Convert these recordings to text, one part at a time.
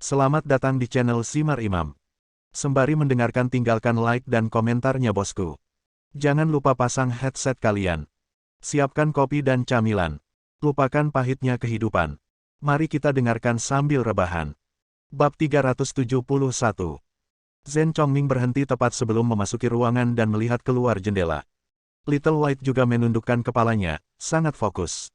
Selamat datang di channel Simar Imam. Sembari mendengarkan tinggalkan like dan komentarnya bosku. Jangan lupa pasang headset kalian. Siapkan kopi dan camilan. Lupakan pahitnya kehidupan. Mari kita dengarkan sambil rebahan. Bab 371. Zhen Chongming berhenti tepat sebelum memasuki ruangan dan melihat keluar jendela. Little White juga menundukkan kepalanya, sangat fokus.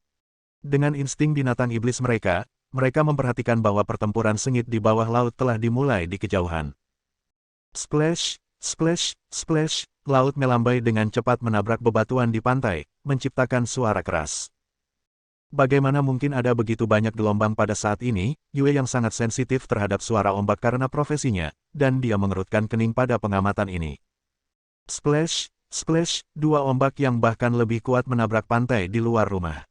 Dengan insting binatang iblis mereka memperhatikan bahwa pertempuran sengit di bawah laut telah dimulai di kejauhan. Splash, splash, splash, laut melambai dengan cepat menabrak bebatuan di pantai, menciptakan suara keras. Bagaimana mungkin ada begitu banyak gelombang pada saat ini? Yue yang sangat sensitif terhadap suara ombak karena profesinya, dan dia mengerutkan kening pada pengamatan ini. Splash, splash, dua ombak yang bahkan lebih kuat menabrak pantai di luar rumah.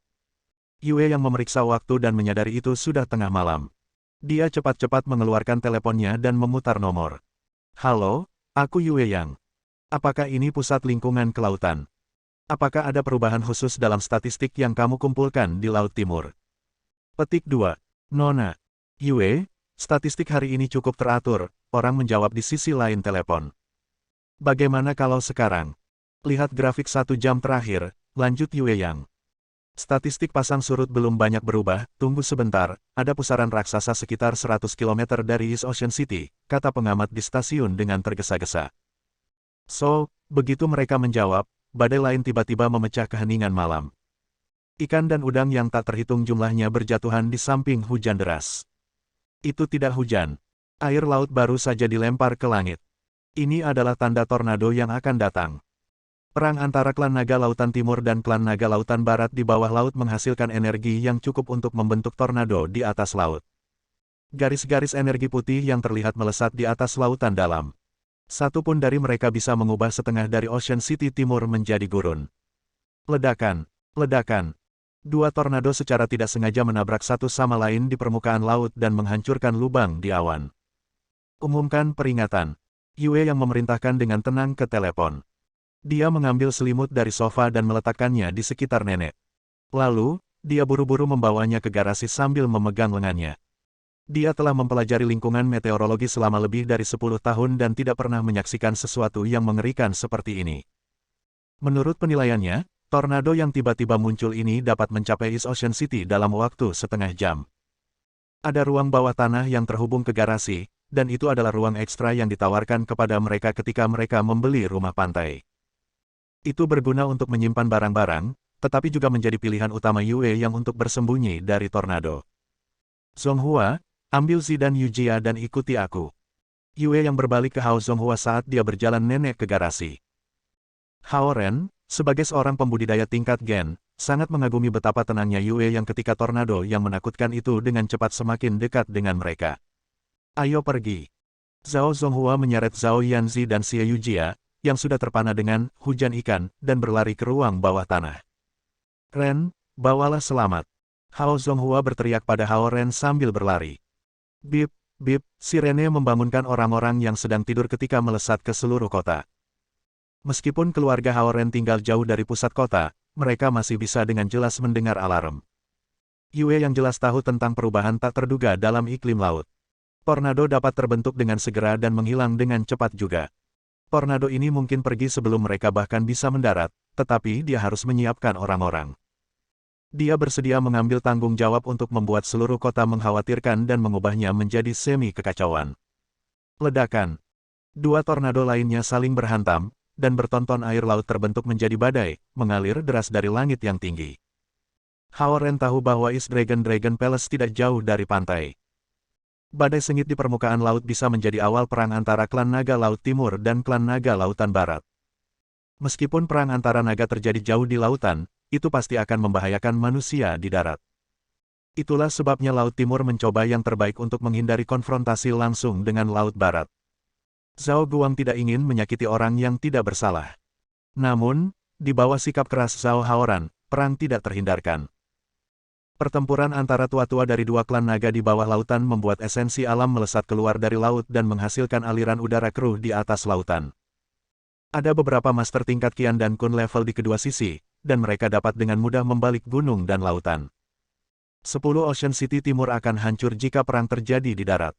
Yue yang memeriksa waktu dan menyadari itu sudah tengah malam. Dia cepat-cepat mengeluarkan teleponnya dan memutar nomor. Halo, aku Yue Yang. Apakah ini pusat lingkungan kelautan? Apakah ada perubahan khusus dalam statistik yang kamu kumpulkan di Laut Timur? Petik 2. Nona. Yue, statistik hari ini cukup teratur, orang menjawab di sisi lain telepon. Bagaimana kalau sekarang? Lihat grafik 1 jam terakhir, lanjut Yue Yang. Statistik pasang surut belum banyak berubah, tunggu sebentar, ada pusaran raksasa sekitar 100 km dari East Ocean City, kata pengamat di stasiun dengan tergesa-gesa. So, begitu mereka menjawab, badai lain tiba-tiba memecah keheningan malam. Ikan dan udang yang tak terhitung jumlahnya berjatuhan di samping hujan deras. Itu tidak hujan. Air laut baru saja dilempar ke langit. Ini adalah tanda tornado yang akan datang. Perang antara klan naga lautan timur dan klan naga lautan barat di bawah laut menghasilkan energi yang cukup untuk membentuk tornado di atas laut. Garis-garis energi putih yang terlihat melesat di atas lautan dalam. Satu pun dari mereka bisa mengubah setengah dari Ocean City Timur menjadi gurun. Ledakan, ledakan. Dua tornado secara tidak sengaja menabrak satu sama lain di permukaan laut dan menghancurkan lubang di awan. Umumkan peringatan. Yue yang memerintahkan dengan tenang ke telepon. Dia mengambil selimut dari sofa dan meletakkannya di sekitar nenek. Lalu, dia buru-buru membawanya ke garasi sambil memegang lengannya. Dia telah mempelajari lingkungan meteorologi selama lebih dari 10 tahun dan tidak pernah menyaksikan sesuatu yang mengerikan seperti ini. Menurut penilaiannya, tornado yang tiba-tiba muncul ini dapat mencapai East Ocean City dalam waktu setengah jam. Ada ruang bawah tanah yang terhubung ke garasi, dan itu adalah ruang ekstra yang ditawarkan kepada mereka ketika mereka membeli rumah pantai. Itu berguna untuk menyimpan barang-barang, tetapi juga menjadi pilihan utama Yue yang untuk bersembunyi dari tornado. Zonghua, ambil Zi dan Yujia dan ikuti aku. Yue yang berbalik ke Hao Zonghua saat dia berjalan nenek ke garasi. Hao Ren, sebagai seorang pembudidaya tingkat gen, sangat mengagumi betapa tenangnya Yue yang ketika tornado yang menakutkan itu dengan cepat semakin dekat dengan mereka. Ayo pergi. Zhao Zonghua menyeret Zhao Yanzi dan Xie Yujia, yang sudah terpana dengan hujan ikan, dan berlari ke ruang bawah tanah. Ren, bawalah selamat. Hao Zonghua berteriak pada Hao Ren sambil berlari. Bip, bip, sirene membangunkan orang-orang yang sedang tidur ketika melesat ke seluruh kota. Meskipun keluarga Hao Ren tinggal jauh dari pusat kota, mereka masih bisa dengan jelas mendengar alarm. Yue yang jelas tahu tentang perubahan tak terduga dalam iklim laut. Tornado dapat terbentuk dengan segera dan menghilang dengan cepat juga. Tornado ini mungkin pergi sebelum mereka bahkan bisa mendarat, tetapi dia harus menyiapkan orang-orang. Dia bersedia mengambil tanggung jawab untuk membuat seluruh kota mengkhawatirkan dan mengubahnya menjadi semi kekacauan. Ledakan. Dua tornado lainnya saling berhantam, dan bertonton air laut terbentuk menjadi badai, mengalir deras dari langit yang tinggi. Hao Ren tahu bahwa East Dragon Palace tidak jauh dari pantai. Badai sengit di permukaan laut bisa menjadi awal perang antara klan naga laut timur dan klan naga lautan barat. Meskipun perang antara naga terjadi jauh di lautan, itu pasti akan membahayakan manusia di darat. Itulah sebabnya Laut Timur mencoba yang terbaik untuk menghindari konfrontasi langsung dengan Laut Barat. Zhao Guang tidak ingin menyakiti orang yang tidak bersalah. Namun, di bawah sikap keras Zhao Haoran, perang tidak terhindarkan. Pertempuran antara tua-tua dari dua klan naga di bawah lautan membuat esensi alam melesat keluar dari laut dan menghasilkan aliran udara keruh di atas lautan. Ada beberapa master tingkat Qian dan Kun level di kedua sisi, dan mereka dapat dengan mudah membalik gunung dan lautan. 10 Ocean City Timur akan hancur jika perang terjadi di darat.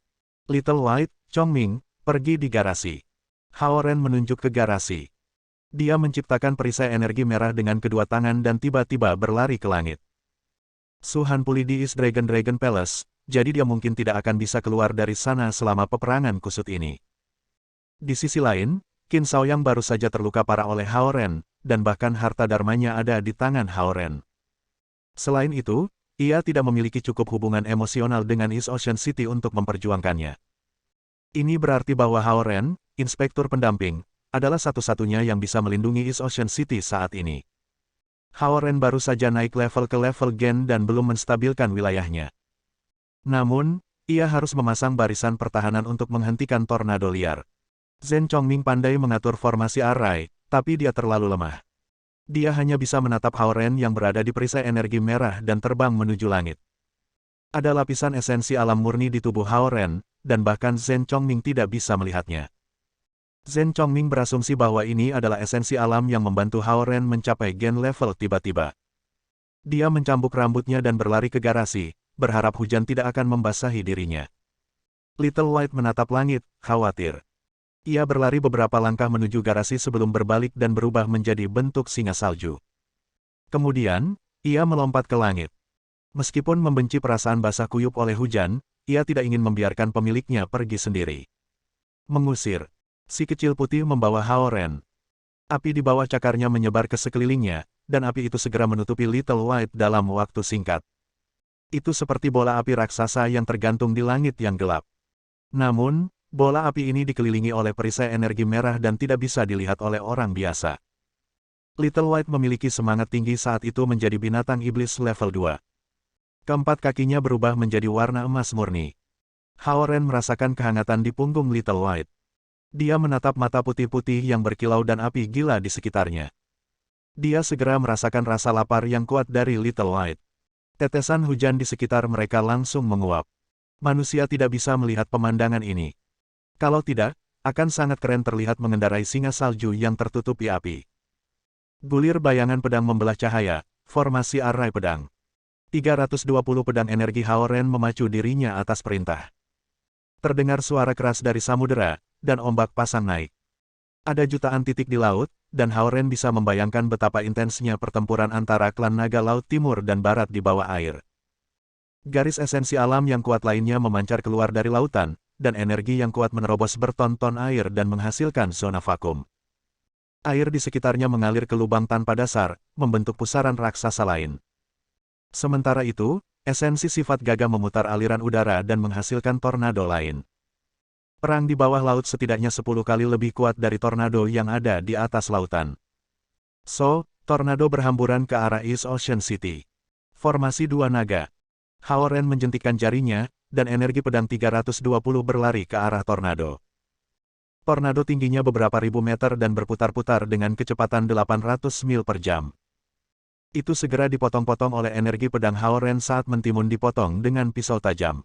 Little White, Chongming, pergi di garasi. Hao Ren menunjuk ke garasi. Dia menciptakan perisai energi merah dengan kedua tangan dan tiba-tiba berlari ke langit. Su Han pulih di East Dragon Palace, jadi dia mungkin tidak akan bisa keluar dari sana selama peperangan kusut ini. Di sisi lain, Qin Shaoyang baru saja terluka parah oleh Hao Ren, dan bahkan harta dharmanya ada di tangan Hao Ren. Selain itu, ia tidak memiliki cukup hubungan emosional dengan East Ocean City untuk memperjuangkannya. Ini berarti bahwa Hao Ren, inspektur pendamping, adalah satu-satunya yang bisa melindungi East Ocean City saat ini. Hao Ren baru saja naik level ke level Gen dan belum menstabilkan wilayahnya. Namun, ia harus memasang barisan pertahanan untuk menghentikan tornado liar. Zhen Chongming pandai mengatur formasi array, tapi dia terlalu lemah. Dia hanya bisa menatap Hao Ren yang berada di perisai energi merah dan terbang menuju langit. Ada lapisan esensi alam murni di tubuh Hao Ren, dan bahkan Zhen Chongming tidak bisa melihatnya. Zhen Chongming berasumsi bahwa ini adalah esensi alam yang membantu Hao Ren mencapai gen level tiba-tiba. Dia mencambuk rambutnya dan berlari ke garasi, berharap hujan tidak akan membasahi dirinya. Little White menatap langit, khawatir. Ia berlari beberapa langkah menuju garasi sebelum berbalik dan berubah menjadi bentuk singa salju. Kemudian, ia melompat ke langit. Meskipun membenci perasaan basah kuyup oleh hujan, ia tidak ingin membiarkan pemiliknya pergi sendiri. Mengusir. Si kecil putih membawa Hao Ren. Api di bawah cakarnya menyebar ke sekelilingnya, dan api itu segera menutupi Little White dalam waktu singkat. Itu seperti bola api raksasa yang tergantung di langit yang gelap. Namun, bola api ini dikelilingi oleh perisai energi merah dan tidak bisa dilihat oleh orang biasa. Little White memiliki semangat tinggi saat itu menjadi binatang iblis level 2. Keempat kakinya berubah menjadi warna emas murni. Hao Ren merasakan kehangatan di punggung Little White. Dia menatap mata putih-putih yang berkilau dan api gila di sekitarnya. Dia segera merasakan rasa lapar yang kuat dari Little White. Tetesan hujan di sekitar mereka langsung menguap. Manusia tidak bisa melihat pemandangan ini. Kalau tidak, akan sangat keren terlihat mengendarai singa salju yang tertutupi api. Gulir bayangan pedang membelah cahaya, formasi array pedang. 320 pedang energi Hao Ren memacu dirinya atas perintah. Terdengar suara keras dari samudera, dan ombak pasang naik. Ada jutaan titik di laut, dan Hao Ren bisa membayangkan betapa intensnya pertempuran antara klan naga laut timur dan barat di bawah air. Garis esensi alam yang kuat lainnya memancar keluar dari lautan, dan energi yang kuat menerobos berton-ton air dan menghasilkan zona vakum. Air di sekitarnya mengalir ke lubang tanpa dasar, membentuk pusaran raksasa lain. Sementara itu, esensi sifat gagah memutar aliran udara dan menghasilkan tornado lain. Perang di bawah laut setidaknya 10 kali lebih kuat dari tornado yang ada di atas lautan. So, tornado berhamburan ke arah East Ocean City. Formasi dua naga. Hao Ren menjentikkan jarinya, dan energi pedang 320 berlari ke arah tornado. Tornado tingginya beberapa ribu meter dan berputar-putar dengan kecepatan 800 mil per jam. Itu segera dipotong-potong oleh energi pedang Hao Ren saat mentimun dipotong dengan pisau tajam.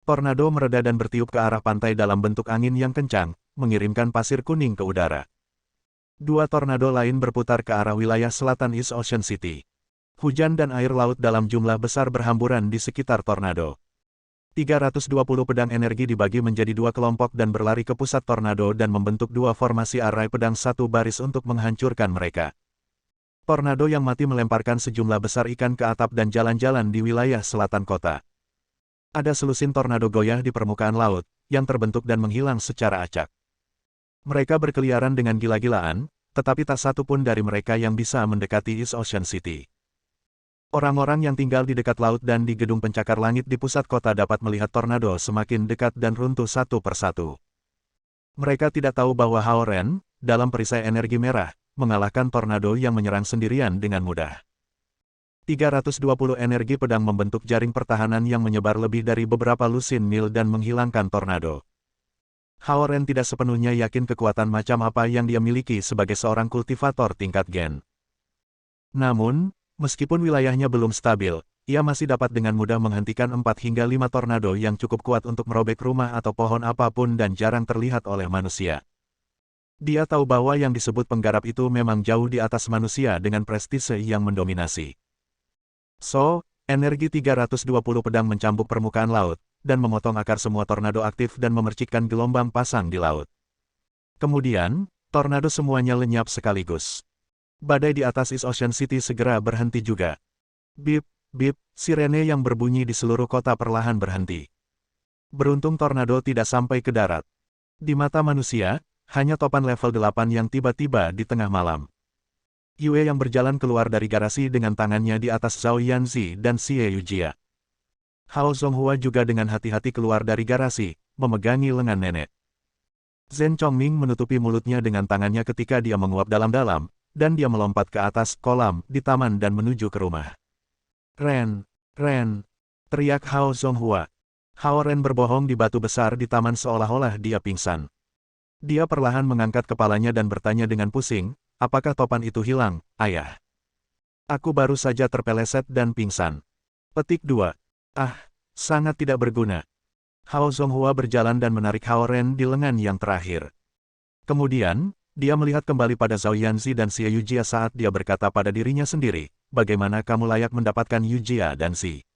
Tornado mereda dan bertiup ke arah pantai dalam bentuk angin yang kencang, mengirimkan pasir kuning ke udara. Dua tornado lain berputar ke arah wilayah selatan East Ocean City. Hujan dan air laut dalam jumlah besar berhamburan di sekitar tornado. 320 pedang energi dibagi menjadi dua kelompok dan berlari ke pusat tornado dan membentuk dua formasi array pedang satu baris untuk menghancurkan mereka. Tornado yang mati melemparkan sejumlah besar ikan ke atap dan jalan-jalan di wilayah selatan kota. Ada selusin tornado goyah di permukaan laut, yang terbentuk dan menghilang secara acak. Mereka berkeliaran dengan gila-gilaan, tetapi tak satu pun dari mereka yang bisa mendekati East Ocean City. Orang-orang yang tinggal di dekat laut dan di gedung pencakar langit di pusat kota dapat melihat tornado semakin dekat dan runtuh satu persatu. Mereka tidak tahu bahwa Hao Ren, dalam perisai energi merah, mengalahkan tornado yang menyerang sendirian dengan mudah. 320 energi pedang membentuk jaring pertahanan yang menyebar lebih dari beberapa lusin mil dan menghilangkan tornado. Hao Ren tidak sepenuhnya yakin kekuatan macam apa yang dia miliki sebagai seorang kultivator tingkat gen. Namun, meskipun wilayahnya belum stabil, ia masih dapat dengan mudah menghentikan 4 hingga 5 tornado yang cukup kuat untuk merobek rumah atau pohon apapun dan jarang terlihat oleh manusia. Dia tahu bahwa yang disebut penggarap itu memang jauh di atas manusia dengan prestise yang mendominasi. So, Energi 320 pedang mencambuk permukaan laut, dan memotong akar semua tornado aktif dan memercikkan gelombang pasang di laut. Kemudian, tornado semuanya lenyap sekaligus. Badai di atas East Ocean City segera berhenti juga. Bip, bip, sirene yang berbunyi di seluruh kota perlahan berhenti. Beruntung tornado tidak sampai ke darat. Di mata manusia, hanya topan level 8 yang tiba-tiba di tengah malam. Yue yang berjalan keluar dari garasi dengan tangannya di atas Zhao Yanzi dan Xie Yujia. Hao Zonghua juga dengan hati-hati keluar dari garasi, memegangi lengan nenek. Zhen Chongming menutupi mulutnya dengan tangannya ketika dia menguap dalam-dalam, dan dia melompat ke atas kolam di taman dan menuju ke rumah. Ren, Ren, teriak Hao Zonghua. Hao Ren berbohong di batu besar di taman seolah-olah dia pingsan. Dia perlahan mengangkat kepalanya dan bertanya dengan pusing, apakah topan itu hilang, ayah? Aku baru saja terpeleset dan pingsan. Petik 2. Ah, sangat tidak berguna. Hao Zonghua berjalan dan menarik Hao Ren di lengan yang terakhir. Kemudian, dia melihat kembali pada Zhao Yanzi dan Xie Yujia saat dia berkata pada dirinya sendiri, bagaimana kamu layak mendapatkan Yujia dan Xie?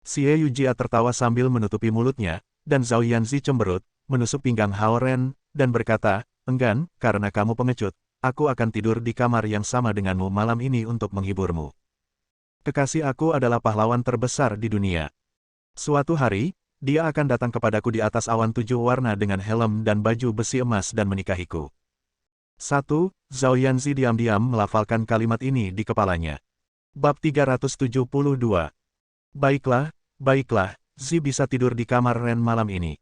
Xie Yujia tertawa sambil menutupi mulutnya, dan Zhao Yanzi cemberut, menusuk pinggang Hao Ren, dan berkata, enggan, karena kamu pengecut, aku akan tidur di kamar yang sama denganmu malam ini untuk menghiburmu. Kekasih aku adalah pahlawan terbesar di dunia. Suatu hari, dia akan datang kepadaku di atas awan 7 warna dengan helm dan baju besi emas dan menikahiku. 1. Zhao Yanzi diam-diam melafalkan kalimat ini di kepalanya. Bab 372. Baiklah, baiklah, Zi bisa tidur di kamar Ren malam ini.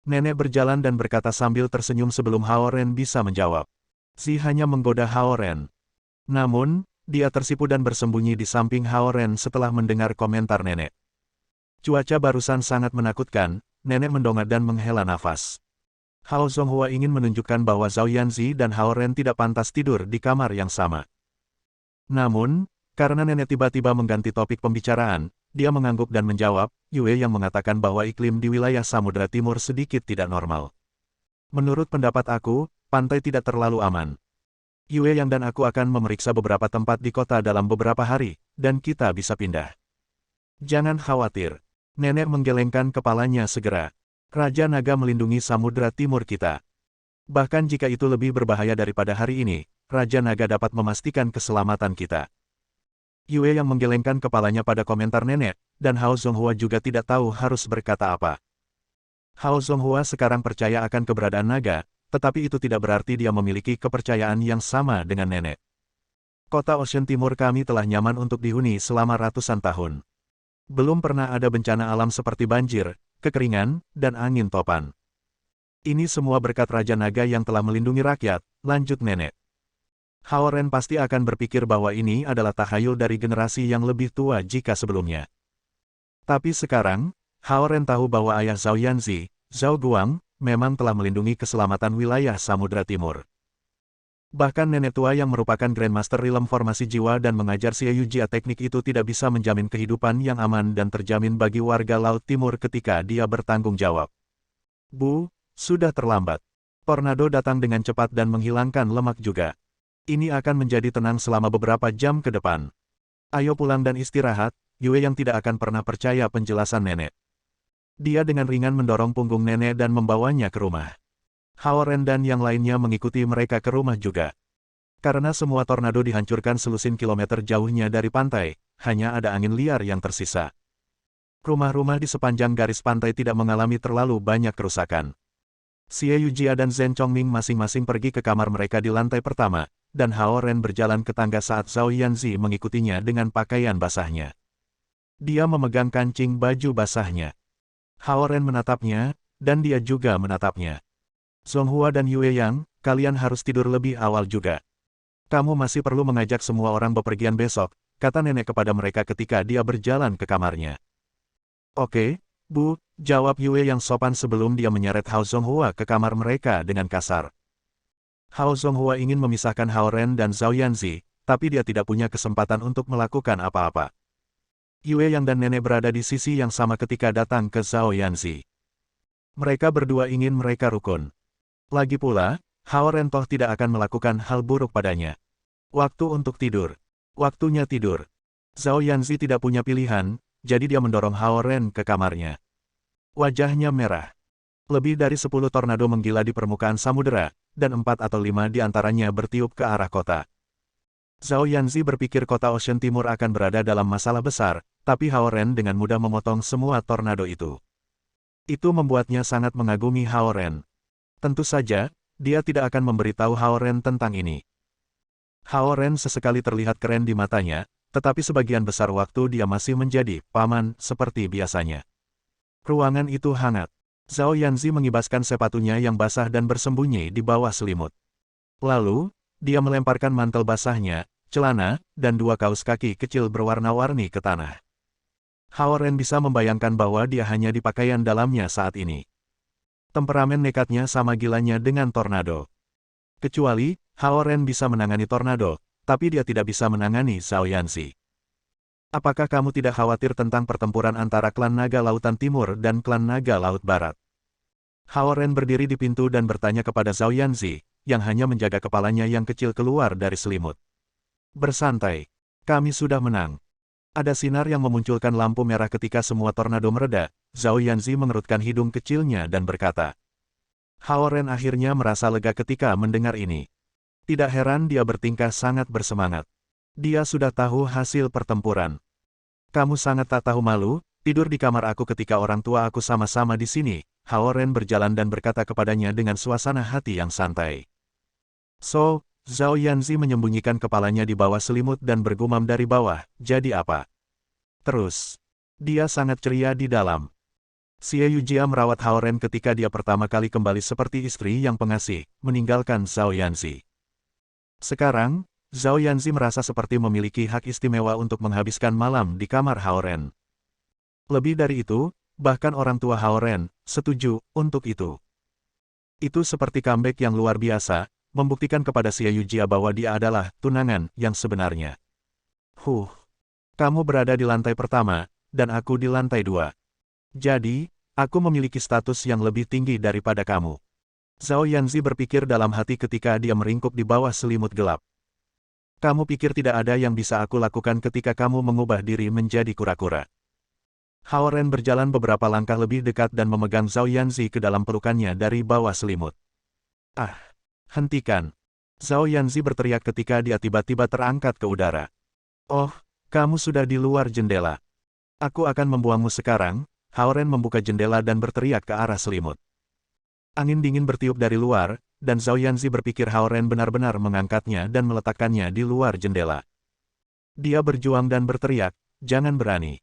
Nenek berjalan dan berkata sambil tersenyum sebelum Hao Ren bisa menjawab. Zi hanya menggoda Hao Ren. Namun, dia tersipu dan bersembunyi di samping Hao Ren setelah mendengar komentar nenek. Cuaca barusan sangat menakutkan, nenek mendongak dan menghela nafas. Hao Zonghua ingin menunjukkan bahwa Zhao Yanzi dan Hao Ren tidak pantas tidur di kamar yang sama. Namun, karena nenek tiba-tiba mengganti topik pembicaraan, dia mengangguk dan menjawab, Yue yang mengatakan bahwa iklim di wilayah Samudra Timur sedikit tidak normal. Menurut pendapat aku, pantai tidak terlalu aman. Yue yang dan aku akan memeriksa beberapa tempat di kota dalam beberapa hari, dan kita bisa pindah. Jangan khawatir. Nenek menggelengkan kepalanya segera. Raja Naga melindungi Samudra Timur kita. Bahkan jika itu lebih berbahaya daripada hari ini, Raja Naga dapat memastikan keselamatan kita. Yue yang menggelengkan kepalanya pada komentar nenek, dan Hao Zonghua juga tidak tahu harus berkata apa. Hao Zonghua sekarang percaya akan keberadaan naga, tetapi itu tidak berarti dia memiliki kepercayaan yang sama dengan nenek. Kota Ocean Timur kami telah nyaman untuk dihuni selama ratusan tahun. Belum pernah ada bencana alam seperti banjir, kekeringan, dan angin topan. Ini semua berkat Raja Naga yang telah melindungi rakyat, lanjut nenek. Hao Ren pasti akan berpikir bahwa ini adalah tahayul dari generasi yang lebih tua jika sebelumnya. Tapi sekarang, Hao Ren tahu bahwa ayah Zhao Yanzi, Zhao Guang, memang telah melindungi keselamatan wilayah Samudra Timur. Bahkan nenek tua yang merupakan Grandmaster Realm Formasi Jiwa dan mengajar Xie Yujia teknik itu tidak bisa menjamin kehidupan yang aman dan terjamin bagi warga Laut Timur ketika dia bertanggung jawab. Bu, sudah terlambat. Tornado datang dengan cepat dan menghilangkan lemak juga. Ini akan menjadi tenang selama beberapa jam ke depan. Ayo pulang dan istirahat, Yue yang tidak akan pernah percaya penjelasan nenek. Dia dengan ringan mendorong punggung nenek dan membawanya ke rumah. Hao Ren dan yang lainnya mengikuti mereka ke rumah juga. Karena semua tornado dihancurkan selusin kilometer jauhnya dari pantai, hanya ada angin liar yang tersisa. Rumah-rumah di sepanjang garis pantai tidak mengalami terlalu banyak kerusakan. Xie Yujia dan Zhen Chongming masing-masing pergi ke kamar mereka di lantai pertama, dan Hao Ren berjalan ke tangga saat Zhao Yanzi mengikutinya dengan pakaian basahnya. Dia memegang kancing baju basahnya. Hao Ren menatapnya, dan dia juga menatapnya. Zonghua dan Yue Yang, kalian harus tidur lebih awal juga. Kamu masih perlu mengajak semua orang bepergian besok, kata nenek kepada mereka ketika dia berjalan ke kamarnya. Oke, Bu, jawab Yue yang sopan sebelum dia menyeret Hao Zonghua ke kamar mereka dengan kasar. Hao Zonghua ingin memisahkan Hao Ren dan Zhao Yanzi, tapi dia tidak punya kesempatan untuk melakukan apa-apa. Yue Yang dan nenek berada di sisi yang sama ketika datang ke Zhao Yanzi. Mereka berdua ingin mereka rukun. Lagi pula, Hao Ren toh tidak akan melakukan hal buruk padanya. Waktu untuk tidur. Waktunya tidur. Zhao Yanzi tidak punya pilihan, jadi dia mendorong Hao Ren ke kamarnya. Wajahnya merah. Lebih dari 10 tornado menggila di permukaan samudera, dan 4 atau 5 di antaranya bertiup ke arah kota. Zhao Yanzi berpikir kota Ocean Timur akan berada dalam masalah besar, tapi Hao Ren dengan mudah memotong semua tornado itu. Itu membuatnya sangat mengagumi Hao Ren. Tentu saja, dia tidak akan memberitahu Hao Ren tentang ini. Hao Ren sesekali terlihat keren di matanya, tetapi sebagian besar waktu dia masih menjadi paman seperti biasanya. Ruangan itu hangat. Zhao Yanzi mengibaskan sepatunya yang basah dan bersembunyi di bawah selimut. Lalu, dia melemparkan mantel basahnya, celana, dan 2 kaos kaki kecil berwarna-warni ke tanah. Hao Ren bisa membayangkan bahwa dia hanya di pakaian dalamnya saat ini. Temperamen nekatnya sama gilanya dengan tornado. Kecuali, Hao Ren bisa menangani tornado, tapi dia tidak bisa menangani Zhao Yanzi. Apakah kamu tidak khawatir tentang pertempuran antara klan naga Lautan Timur dan klan naga Laut Barat? Hao Ren berdiri di pintu dan bertanya kepada Zhao Yanzi, yang hanya menjaga kepalanya yang kecil keluar dari selimut. Bersantai. Kami sudah menang. Ada sinar yang memunculkan lampu merah ketika semua tornado mereda. Zhao Yanzi mengerutkan hidung kecilnya dan berkata. Hao Ren akhirnya merasa lega ketika mendengar ini. Tidak heran dia bertingkah sangat bersemangat. Dia sudah tahu hasil pertempuran. Kamu sangat tak tahu malu, tidur di kamar aku ketika orang tua aku sama-sama di sini. Hao Ren berjalan dan berkata kepadanya dengan suasana hati yang santai. So, Zhao Yanzi menyembunyikan kepalanya di bawah selimut dan bergumam dari bawah, jadi apa? Terus, dia sangat ceria di dalam. Xie Yujia merawat Hao Ren ketika dia pertama kali kembali seperti istri yang pengasih, meninggalkan Zhao Yanzi. Sekarang, Zhao Yanzi merasa seperti memiliki hak istimewa untuk menghabiskan malam di kamar Hao Ren. Lebih dari itu, bahkan orang tua Hao Ren setuju untuk itu. Itu seperti comeback yang luar biasa, membuktikan kepada Xie Yujia bahwa dia adalah tunangan yang sebenarnya. Kamu berada di lantai pertama, dan aku di lantai 2. Jadi, aku memiliki status yang lebih tinggi daripada kamu. Zhao Yanzi berpikir dalam hati ketika dia meringkuk di bawah selimut gelap. Kamu pikir tidak ada yang bisa aku lakukan ketika kamu mengubah diri menjadi kura-kura? Hao Ren berjalan beberapa langkah lebih dekat dan memegang Zhao Yanzi ke dalam pelukannya dari bawah selimut. Ah, hentikan. Zhao Yanzi berteriak ketika dia tiba-tiba terangkat ke udara. Oh, kamu sudah di luar jendela. Aku akan membuangmu sekarang. Hao Ren membuka jendela dan berteriak ke arah selimut. Angin dingin bertiup dari luar, dan Zhao Yanzi berpikir Hao Ren benar-benar mengangkatnya dan meletakkannya di luar jendela. Dia berjuang dan berteriak, jangan berani.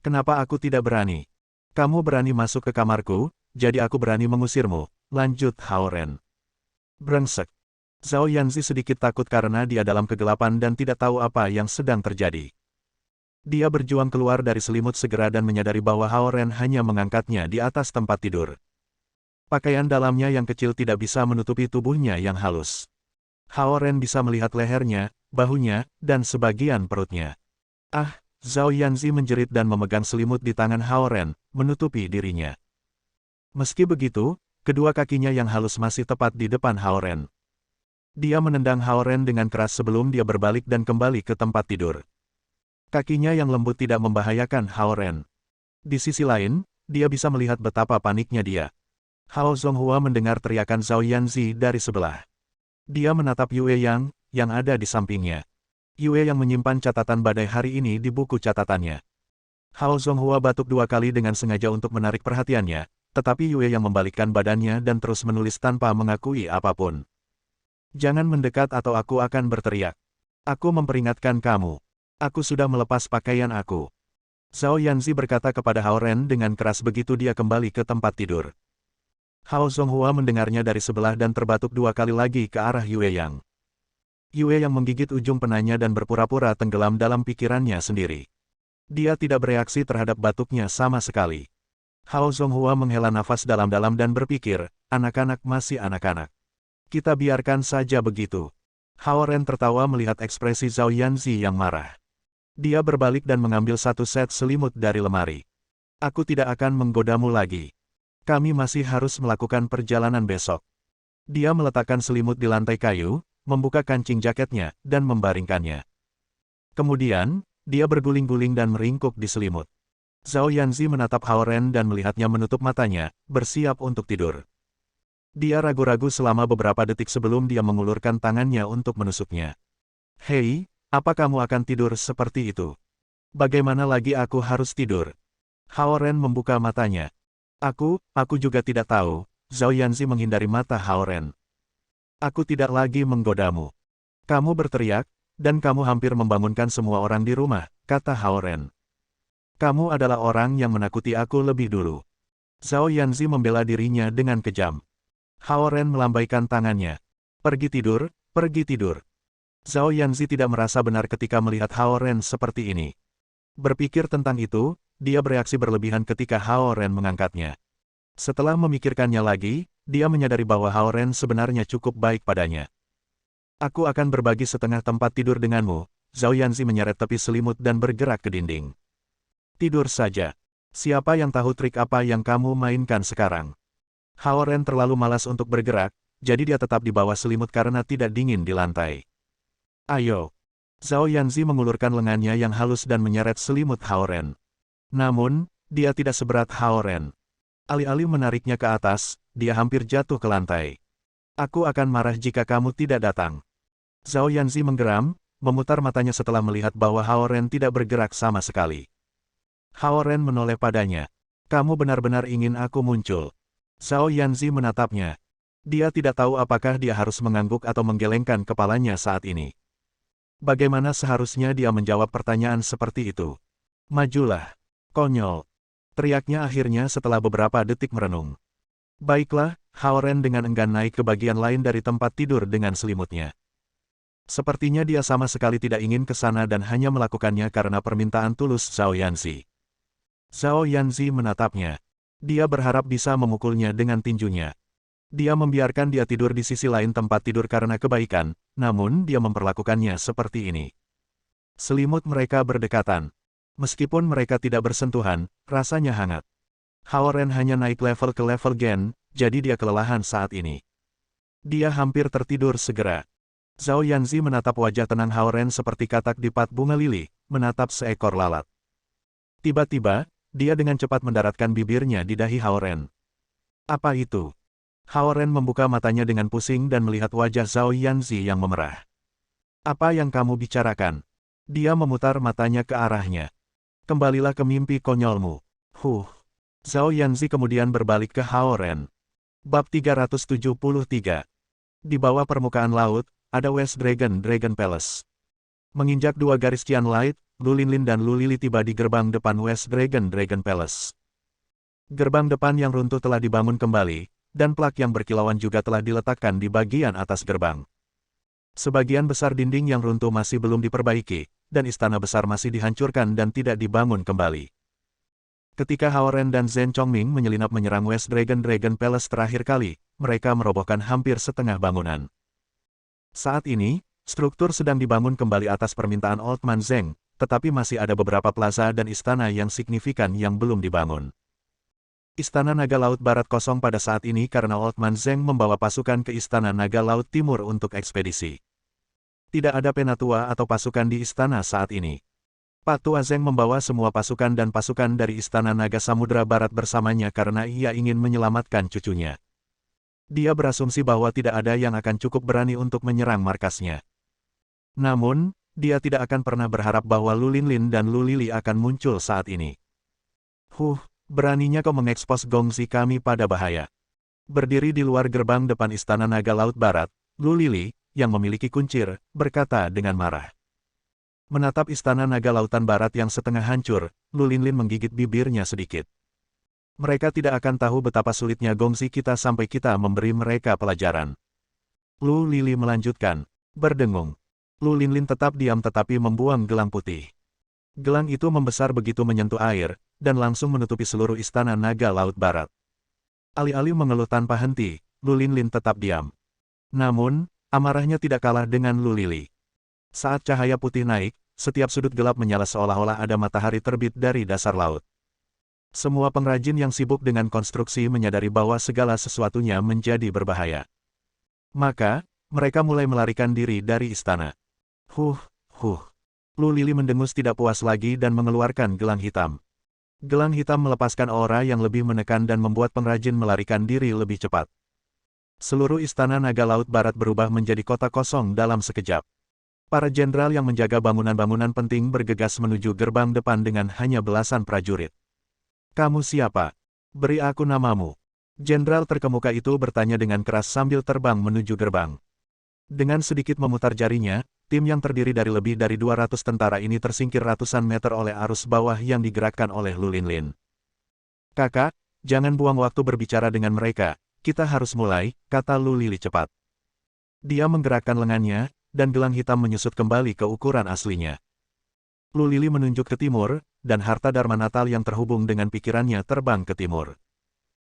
Kenapa aku tidak berani? Kamu berani masuk ke kamarku, jadi aku berani mengusirmu, lanjut Hao Ren. Brengsek. Zhao Yanzi sedikit takut karena dia dalam kegelapan dan tidak tahu apa yang sedang terjadi. Dia berjuang keluar dari selimut segera dan menyadari bahwa Hao Ren hanya mengangkatnya di atas tempat tidur. Pakaian dalamnya yang kecil tidak bisa menutupi tubuhnya yang halus. Hao Ren bisa melihat lehernya, bahunya, dan sebagian perutnya. Ah, Zhao Yanzi menjerit dan memegang selimut di tangan Hao Ren, menutupi dirinya. Meski begitu, kedua kakinya yang halus masih tepat di depan Hao Ren. Dia menendang Hao Ren dengan keras sebelum dia berbalik dan kembali ke tempat tidur. Kakinya yang lembut tidak membahayakan Hao Ren. Di sisi lain, dia bisa melihat betapa paniknya dia. Hao Zonghua mendengar teriakan Zhao Yanzi dari sebelah. Dia menatap Yue Yang ada di sampingnya. Yue yang menyimpan catatan badai hari ini di buku catatannya. Hao Zonghua batuk 2 kali dengan sengaja untuk menarik perhatiannya, tetapi Yue yang membalikkan badannya dan terus menulis tanpa mengakui apapun. Jangan mendekat atau aku akan berteriak. Aku memperingatkan kamu. Aku sudah melepas pakaian aku. Zhao Yanzi berkata kepada Hao Ren dengan keras begitu dia kembali ke tempat tidur. Hao Zonghua mendengarnya dari sebelah dan terbatuk 2 kali lagi ke arah Yue Yang. Yue Yang menggigit ujung penanya dan berpura-pura tenggelam dalam pikirannya sendiri. Dia tidak bereaksi terhadap batuknya sama sekali. Hao Zonghua menghela nafas dalam-dalam dan berpikir, anak-anak masih anak-anak. Kita biarkan saja begitu. Hao Ren tertawa melihat ekspresi Zhao Yanzi yang marah. Dia berbalik dan mengambil 1 set selimut dari lemari. Aku tidak akan menggodamu lagi. Kami masih harus melakukan perjalanan besok. Dia meletakkan selimut di lantai kayu, membuka kancing jaketnya, dan membaringkannya. Kemudian, dia berguling-guling dan meringkuk di selimut. Zhao Yanzi menatap Hao Ren dan melihatnya menutup matanya, bersiap untuk tidur. Dia ragu-ragu selama beberapa detik sebelum dia mengulurkan tangannya untuk menusuknya. Hei, apa kamu akan tidur seperti itu? Bagaimana lagi aku harus tidur? Hao Ren membuka matanya. Aku juga tidak tahu. Zhao Yanzi menghindari mata Hao Ren. Aku tidak lagi menggodamu. Kamu berteriak, dan kamu hampir membangunkan semua orang di rumah, kata Hao Ren. Kamu adalah orang yang menakuti aku lebih dulu. Zhao Yanzi membela dirinya dengan kejam. Hao Ren melambaikan tangannya. Pergi tidur, pergi tidur. Zhao Yanzi tidak merasa benar ketika melihat Hao Ren seperti ini. Berpikir tentang itu, dia bereaksi berlebihan ketika Hao Ren mengangkatnya. Setelah memikirkannya lagi, dia menyadari bahwa Hao Ren sebenarnya cukup baik padanya. Aku akan berbagi setengah tempat tidur denganmu. Zhao Yanzi menyeret tepi selimut dan bergerak ke dinding. Tidur saja. Siapa yang tahu trik apa yang kamu mainkan sekarang? Hao Ren terlalu malas untuk bergerak, jadi dia tetap di bawah selimut karena tidak dingin di lantai. Ayo. Zhao Yanzi mengulurkan lengannya yang halus dan menyeret selimut Hao Ren. Namun, dia tidak seberat Hao Ren. Alih-alih menariknya ke atas, dia hampir jatuh ke lantai. Aku akan marah jika kamu tidak datang. Zhao Yanzi menggeram, memutar matanya setelah melihat bahwa Hao Ren tidak bergerak sama sekali. Hao Ren menoleh padanya. Kamu benar-benar ingin aku muncul. Zhao Yanzi menatapnya. Dia tidak tahu apakah dia harus mengangguk atau menggelengkan kepalanya saat ini. Bagaimana seharusnya dia menjawab pertanyaan seperti itu? Majulah. Konyol. Teriaknya akhirnya setelah beberapa detik merenung. Baiklah, Hao Ren dengan enggan naik ke bagian lain dari tempat tidur dengan selimutnya. Sepertinya dia sama sekali tidak ingin ke sana dan hanya melakukannya karena permintaan tulus Zhao Yanzi. Zhao Yanzi menatapnya. Dia berharap bisa memukulnya dengan tinjunya. Dia membiarkan dia tidur di sisi lain tempat tidur karena kebaikan, namun dia memperlakukannya seperti ini. Selimut mereka berdekatan. Meskipun mereka tidak bersentuhan, rasanya hangat. Hao Ren hanya naik level ke level Gen, jadi dia kelelahan saat ini. Dia hampir tertidur segera. Zhao Yanzi menatap wajah tenang Hao Ren seperti katak di pat bunga lili, menatap seekor lalat. Tiba-tiba, dia dengan cepat mendaratkan bibirnya di dahi Hao Ren. Apa itu? Hao Ren membuka matanya dengan pusing dan melihat wajah Zhao Yanzi yang memerah. Apa yang kamu bicarakan? Dia memutar matanya ke arahnya. Kembalilah ke mimpi konyolmu. Zhao Yanzi kemudian berbalik ke Hao Ren. Bab 373. Di bawah permukaan laut, ada West Dragon Palace. Menginjak dua garis Qian Light, Lu Linlin dan Lu Lili tiba di gerbang depan West Dragon Palace. Gerbang depan yang runtuh telah dibangun kembali, dan plak yang berkilauan juga telah diletakkan di bagian atas gerbang. Sebagian besar dinding yang runtuh masih belum diperbaiki, dan istana besar masih dihancurkan dan tidak dibangun kembali. Ketika Hao Ren dan Zhen Chongming menyelinap menyerang West Dragon Palace terakhir kali, mereka merobohkan hampir setengah bangunan. Saat ini, struktur sedang dibangun kembali atas permintaan Old Man Zheng, tetapi masih ada beberapa plaza dan istana yang signifikan yang belum dibangun. Istana Naga Laut Barat kosong pada saat ini karena Old Man Zheng membawa pasukan ke Istana Naga Laut Timur untuk ekspedisi. Tidak ada penatua atau pasukan di istana saat ini. Patua Zheng membawa semua pasukan dan pasukan dari Istana Naga Samudra Barat bersamanya karena ia ingin menyelamatkan cucunya. Dia berasumsi bahwa tidak ada yang akan cukup berani untuk menyerang markasnya. Namun, dia tidak akan pernah berharap bahwa Lu Linlin dan Lu Lili akan muncul saat ini. Beraninya kau mengekspos gongsi kami pada bahaya. Berdiri di luar gerbang depan Istana Naga Laut Barat, Lu Lili, yang memiliki kuncir, berkata dengan marah. Menatap Istana Naga Lautan Barat yang setengah hancur, Lu Linlin menggigit bibirnya sedikit. Mereka tidak akan tahu betapa sulitnya gongsi kita sampai kita memberi mereka pelajaran. Lu Lili melanjutkan, berdengung. Lu Linlin tetap diam tetapi membuang gelang putih. Gelang itu membesar begitu menyentuh air, dan langsung menutupi seluruh Istana Naga Laut Barat. Alih-alih mengeluh tanpa henti, Lu Linlin tetap diam. Namun, amarahnya tidak kalah dengan Lu Lili. Saat cahaya putih naik, setiap sudut gelap menyala seolah-olah ada matahari terbit dari dasar laut. Semua pengrajin yang sibuk dengan konstruksi menyadari bahwa segala sesuatunya menjadi berbahaya. Maka, mereka mulai melarikan diri dari istana. Lu Lili mendengus tidak puas lagi dan mengeluarkan gelang hitam. Gelang hitam melepaskan aura yang lebih menekan dan membuat pengrajin melarikan diri lebih cepat. Seluruh istana naga laut barat berubah menjadi kota kosong dalam sekejap. Para jenderal yang menjaga bangunan-bangunan penting bergegas menuju gerbang depan dengan hanya belasan prajurit. "Kamu siapa? Beri aku namamu." Jenderal terkemuka itu bertanya dengan keras sambil terbang menuju gerbang. Dengan sedikit memutar jarinya, tim yang terdiri dari lebih dari 200 tentara ini tersingkir ratusan meter oleh arus bawah yang digerakkan oleh Lu Linlin. "Kakak, jangan buang waktu berbicara dengan mereka, kita harus mulai," kata Lu Lili cepat. Dia menggerakkan lengannya, dan gelang hitam menyusut kembali ke ukuran aslinya. Lu Lili menunjuk ke timur, dan harta Dharma Natal yang terhubung dengan pikirannya terbang ke timur.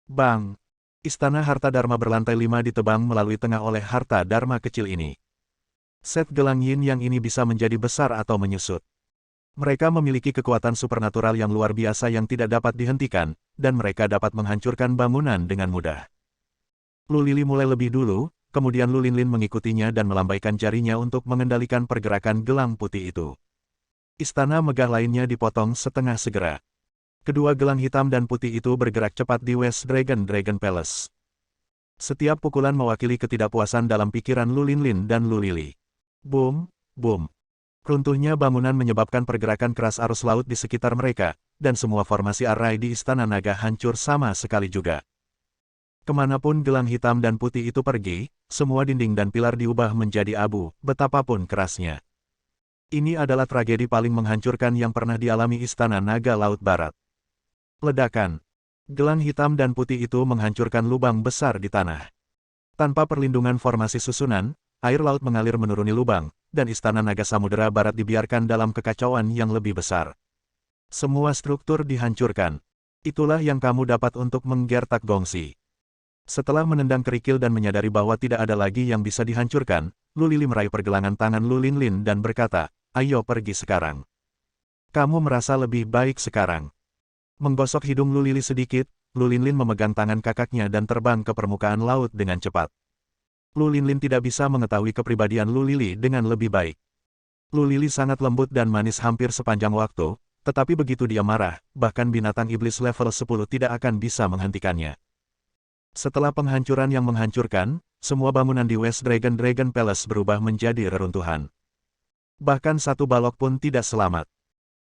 Bang! Istana harta Dharma berlantai 5 ditebang melalui tengah oleh harta Dharma kecil ini. Set gelang yin yang ini bisa menjadi besar atau menyusut. Mereka memiliki kekuatan supernatural yang luar biasa yang tidak dapat dihentikan, dan mereka dapat menghancurkan bangunan dengan mudah. Lu Lili mulai lebih dulu, kemudian Lu Linlin mengikutinya dan melambaikan jarinya untuk mengendalikan pergerakan gelang putih itu. Istana megah lainnya dipotong setengah segera. Kedua gelang hitam dan putih itu bergerak cepat di West Dragon Palace. Setiap pukulan mewakili ketidakpuasan dalam pikiran Lu Linlin dan Lu Lili. Boom, boom. Runtuhnya bangunan menyebabkan pergerakan keras arus laut di sekitar mereka, dan semua formasi arai di Istana Naga hancur sama sekali juga. Kemanapun gelang hitam dan putih itu pergi, semua dinding dan pilar diubah menjadi abu, betapapun kerasnya. Ini adalah tragedi paling menghancurkan yang pernah dialami Istana Naga Laut Barat. Ledakan. Gelang hitam dan putih itu menghancurkan lubang besar di tanah. Tanpa perlindungan formasi susunan, air laut mengalir menuruni lubang, dan Istana Naga Samudera Barat dibiarkan dalam kekacauan yang lebih besar. Semua struktur dihancurkan. Itulah yang kamu dapat untuk menggertak gongsi. Setelah menendang kerikil dan menyadari bahwa tidak ada lagi yang bisa dihancurkan, Lu Lili meraih pergelangan tangan Lu Linlin dan berkata, "Ayo pergi sekarang. Kamu merasa lebih baik sekarang." Menggosok hidung Lu Lili sedikit, Lu Linlin memegang tangan kakaknya dan terbang ke permukaan laut dengan cepat. Lu Linlin tidak bisa mengetahui kepribadian Lu Lili dengan lebih baik. Lu Lili sangat lembut dan manis hampir sepanjang waktu, tetapi begitu dia marah, bahkan binatang iblis level 10 tidak akan bisa menghentikannya. Setelah penghancuran yang menghancurkan, semua bangunan di West Dragon Palace berubah menjadi reruntuhan. Bahkan satu balok pun tidak selamat.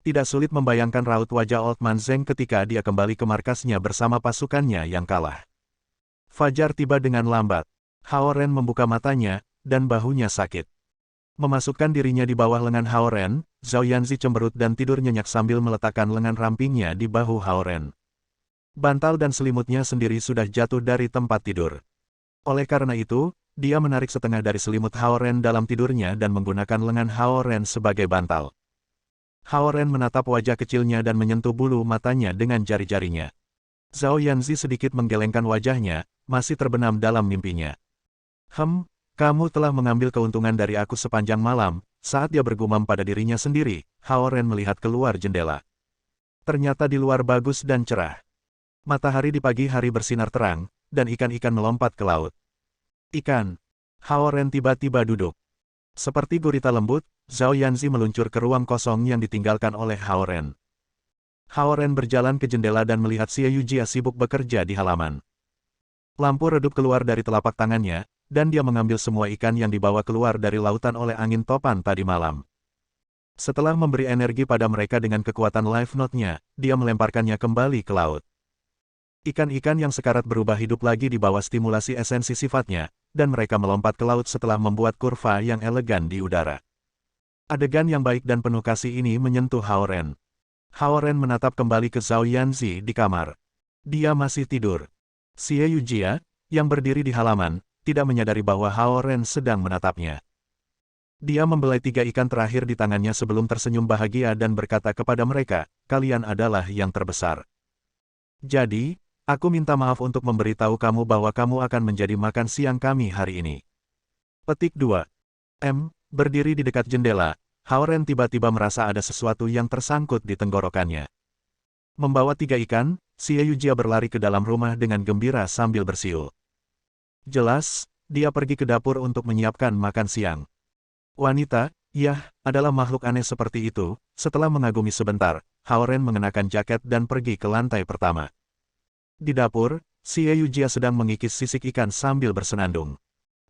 Tidak sulit membayangkan raut wajah Old Man Zeng ketika dia kembali ke markasnya bersama pasukannya yang kalah. Fajar tiba dengan lambat. Hao Ren membuka matanya, dan bahunya sakit. Memasukkan dirinya di bawah lengan Hao Ren, Zhao Yanzi cemberut dan tidur nyenyak sambil meletakkan lengan rampingnya di bahu Hao Ren. Bantal dan selimutnya sendiri sudah jatuh dari tempat tidur. Oleh karena itu, dia menarik setengah dari selimut Hao Ren dalam tidurnya dan menggunakan lengan Hao Ren sebagai bantal. Hao Ren menatap wajah kecilnya dan menyentuh bulu matanya dengan jari-jarinya. Zhao Yanzi sedikit menggelengkan wajahnya, masih terbenam dalam mimpinya. Kamu telah mengambil keuntungan dari aku sepanjang malam." Saat dia bergumam pada dirinya sendiri, Hao Ren melihat keluar jendela. Ternyata di luar bagus dan cerah. Matahari di pagi hari bersinar terang, dan ikan-ikan melompat ke laut. Ikan. Hao Ren tiba-tiba duduk. Seperti gurita lembut, Zhao Yanzi meluncur ke ruang kosong yang ditinggalkan oleh Hao Ren. Hao Ren berjalan ke jendela dan melihat Xie Yujia sibuk bekerja di halaman. Lampu redup keluar dari telapak tangannya, dan dia mengambil semua ikan yang dibawa keluar dari lautan oleh angin topan tadi malam. Setelah memberi energi pada mereka dengan kekuatan Life Note-nya, dia melemparkannya kembali ke laut. Ikan-ikan yang sekarat berubah hidup lagi di bawah stimulasi esensi sifatnya, dan mereka melompat ke laut setelah membuat kurva yang elegan di udara. Adegan yang baik dan penuh kasih ini menyentuh Hao Ren. Hao Ren menatap kembali ke Zhao Yanzi di kamar. Dia masih tidur. Xie Yujia, yang berdiri di halaman, tidak menyadari bahwa Hao Ren sedang menatapnya. Dia membelai 3 ikan terakhir di tangannya sebelum tersenyum bahagia dan berkata kepada mereka, "Kalian adalah yang terbesar. Jadi, aku minta maaf untuk memberitahu kamu bahwa kamu akan menjadi makan siang kami hari ini." Petik 2. Berdiri di dekat jendela, Hao Ren tiba-tiba merasa ada sesuatu yang tersangkut di tenggorokannya. Membawa 3 ikan, Xie Yujia berlari ke dalam rumah dengan gembira sambil bersiul. Jelas, dia pergi ke dapur untuk menyiapkan makan siang. "Wanita, Yah, adalah makhluk aneh seperti itu. Setelah mengagumi sebentar, Hao Ren mengenakan jaket dan pergi ke lantai pertama. Di dapur, Xie Yujia sedang mengikis sisik ikan sambil bersenandung.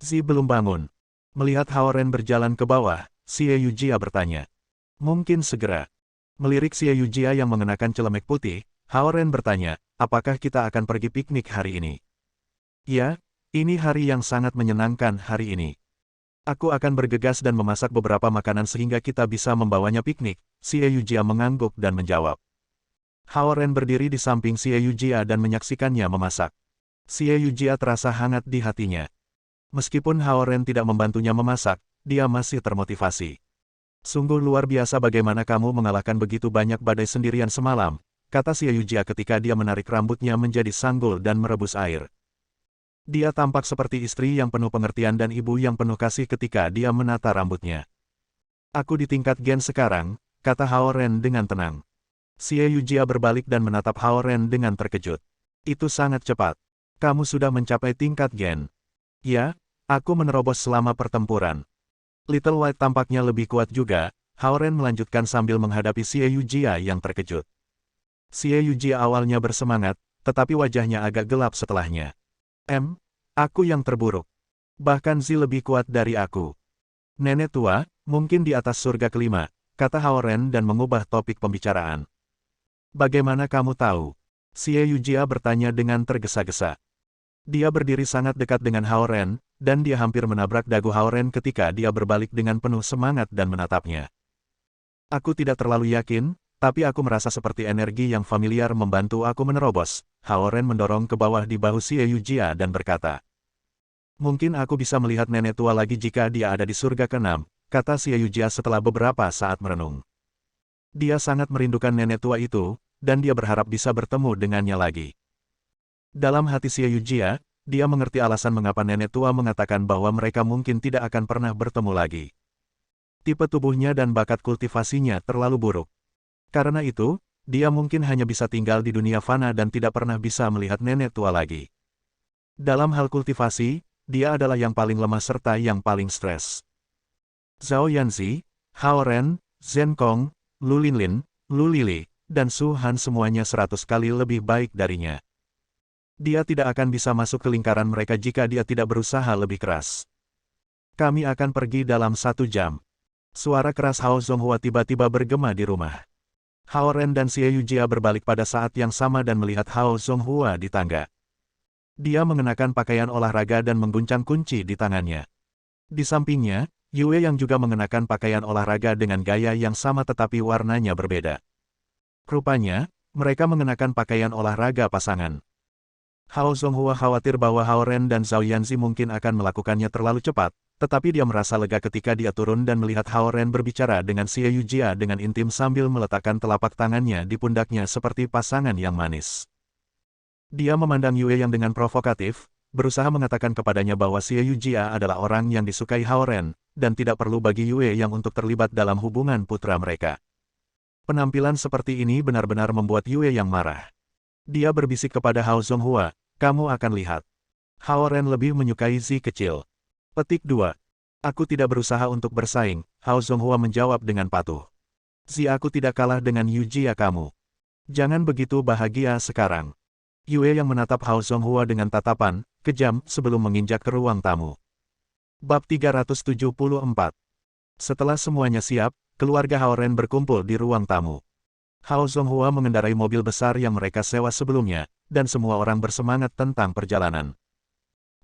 Zi belum bangun. Melihat Hao Ren berjalan ke bawah, Xie Yujia bertanya. Mungkin segera. Melirik Xie Yujia yang mengenakan celemek putih, Hao Ren bertanya, apakah kita akan pergi piknik hari ini? Ya, ini hari yang sangat menyenangkan hari ini. Aku akan bergegas dan memasak beberapa makanan sehingga kita bisa membawanya piknik. Xie Yujia mengangguk dan menjawab. Hao Ren berdiri di samping Xie Yujia dan menyaksikannya memasak. Xie Yujia terasa hangat di hatinya. Meskipun Hao Ren tidak membantunya memasak, dia masih termotivasi. Sungguh luar biasa bagaimana kamu mengalahkan begitu banyak badai sendirian semalam, kata Xie Yujia ketika dia menarik rambutnya menjadi sanggul dan merebus air. Dia tampak seperti istri yang penuh pengertian dan ibu yang penuh kasih ketika dia menata rambutnya. Aku di tingkat gen sekarang, kata Hao Ren dengan tenang. Xie Yujia berbalik dan menatap Hao Ren dengan terkejut. Itu sangat cepat. Kamu sudah mencapai tingkat gen. Ya, aku menerobos selama pertempuran. Little White tampaknya lebih kuat juga, Hao Ren melanjutkan sambil menghadapi Xie Yujia yang terkejut. Xie Yujia awalnya bersemangat, tetapi wajahnya agak gelap setelahnya. Aku yang terburuk. Bahkan Zi lebih kuat dari aku. Nenek tua, mungkin di atas surga kelima, kata Hao Ren dan mengubah topik pembicaraan. Bagaimana kamu tahu? Xie Yujia bertanya dengan tergesa-gesa. Dia berdiri sangat dekat dengan Hao Ren, dan dia hampir menabrak dagu Hao Ren ketika dia berbalik dengan penuh semangat dan menatapnya. Aku tidak terlalu yakin, tapi aku merasa seperti energi yang familiar membantu aku menerobos. Hao Ren mendorong ke bawah di bahu Xie Yujia dan berkata. Mungkin aku bisa melihat nenek tua lagi jika dia ada di surga ke-6, kata Xie Yujia setelah beberapa saat merenung. Dia sangat merindukan nenek tua itu, dan dia berharap bisa bertemu dengannya lagi. Dalam hati Xie Yujia, dia mengerti alasan mengapa nenek tua mengatakan bahwa mereka mungkin tidak akan pernah bertemu lagi. Tipe tubuhnya dan bakat kultivasinya terlalu buruk. Karena itu, dia mungkin hanya bisa tinggal di dunia fana dan tidak pernah bisa melihat nenek tua lagi. Dalam hal kultivasi, dia adalah yang paling lemah serta yang paling stres. Zhao Yanzi, Hao Ren, Zhen Kong, Lu Linlin, Lu Lili, dan Su Han semuanya 100 kali lebih baik darinya. Dia tidak akan bisa masuk ke lingkaran mereka jika dia tidak berusaha lebih keras. Kami akan pergi dalam 1 jam. Suara keras Hao Zonghua tiba-tiba bergema di rumah. Hao Ren dan Xie Yujia berbalik pada saat yang sama dan melihat Hao Zonghua di tangga. Dia mengenakan pakaian olahraga dan mengguncang kunci di tangannya. Di sampingnya, Yue yang juga mengenakan pakaian olahraga dengan gaya yang sama tetapi warnanya berbeda. Rupanya, mereka mengenakan pakaian olahraga pasangan. Hao Zonghua khawatir bahwa Hao Ren dan Zhao Yanzi mungkin akan melakukannya terlalu cepat, tetapi dia merasa lega ketika dia turun dan melihat Hao Ren berbicara dengan Xie Yujia dengan intim sambil meletakkan telapak tangannya di pundaknya seperti pasangan yang manis. Dia memandang Yue yang dengan provokatif, berusaha mengatakan kepadanya bahwa Xie Yujia adalah orang yang disukai Hao Ren, dan tidak perlu bagi Yue yang untuk terlibat dalam hubungan putra mereka. Penampilan seperti ini benar-benar membuat Yue yang marah. Dia berbisik kepada Hao Zonghua, kamu akan lihat. Hao Ren lebih menyukai Zi kecil. Petik 2. Aku tidak berusaha untuk bersaing, Hao Zonghua menjawab dengan patuh. Zi aku tidak kalah dengan Yujia kamu. Jangan begitu bahagia sekarang. Yue yang menatap Hao Zonghua dengan tatapan kejam sebelum menginjak ke ruang tamu. Bab 374. Setelah semuanya siap, keluarga Hao Ren berkumpul di ruang tamu. Hao Zonghua mengendarai mobil besar yang mereka sewa sebelumnya, dan semua orang bersemangat tentang perjalanan.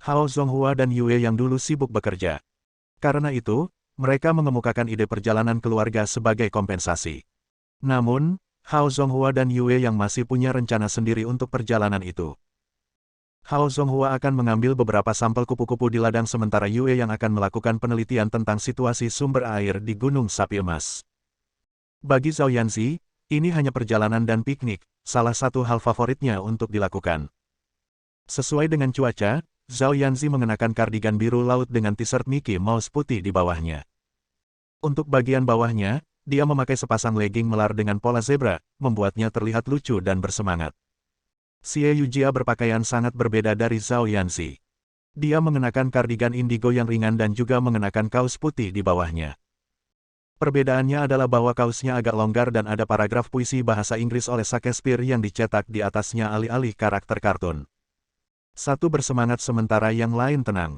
Hao Zonghua dan Yue yang dulu sibuk bekerja. Karena itu, mereka mengemukakan ide perjalanan keluarga sebagai kompensasi. Namun, Hao Zonghua dan Yue yang masih punya rencana sendiri untuk perjalanan itu. Hao Zonghua akan mengambil beberapa sampel kupu-kupu di ladang sementara Yue yang akan melakukan penelitian tentang situasi sumber air di Gunung Sapi Emas. Bagi Zhao Yanzi, ini hanya perjalanan dan piknik, salah satu hal favoritnya untuk dilakukan. Sesuai dengan cuaca, Zhao Yanzi mengenakan kardigan biru laut dengan t-shirt Mickey Mouse putih di bawahnya. Untuk bagian bawahnya, dia memakai sepasang legging melar dengan pola zebra, membuatnya terlihat lucu dan bersemangat. Xie Yujia berpakaian sangat berbeda dari Zhao Yanzi. Dia mengenakan kardigan indigo yang ringan dan juga mengenakan kaos putih di bawahnya. Perbedaannya adalah bahwa kaosnya agak longgar dan ada paragraf puisi bahasa Inggris oleh Shakespeare yang dicetak di atasnya alih-alih karakter kartun. Satu bersemangat sementara yang lain tenang.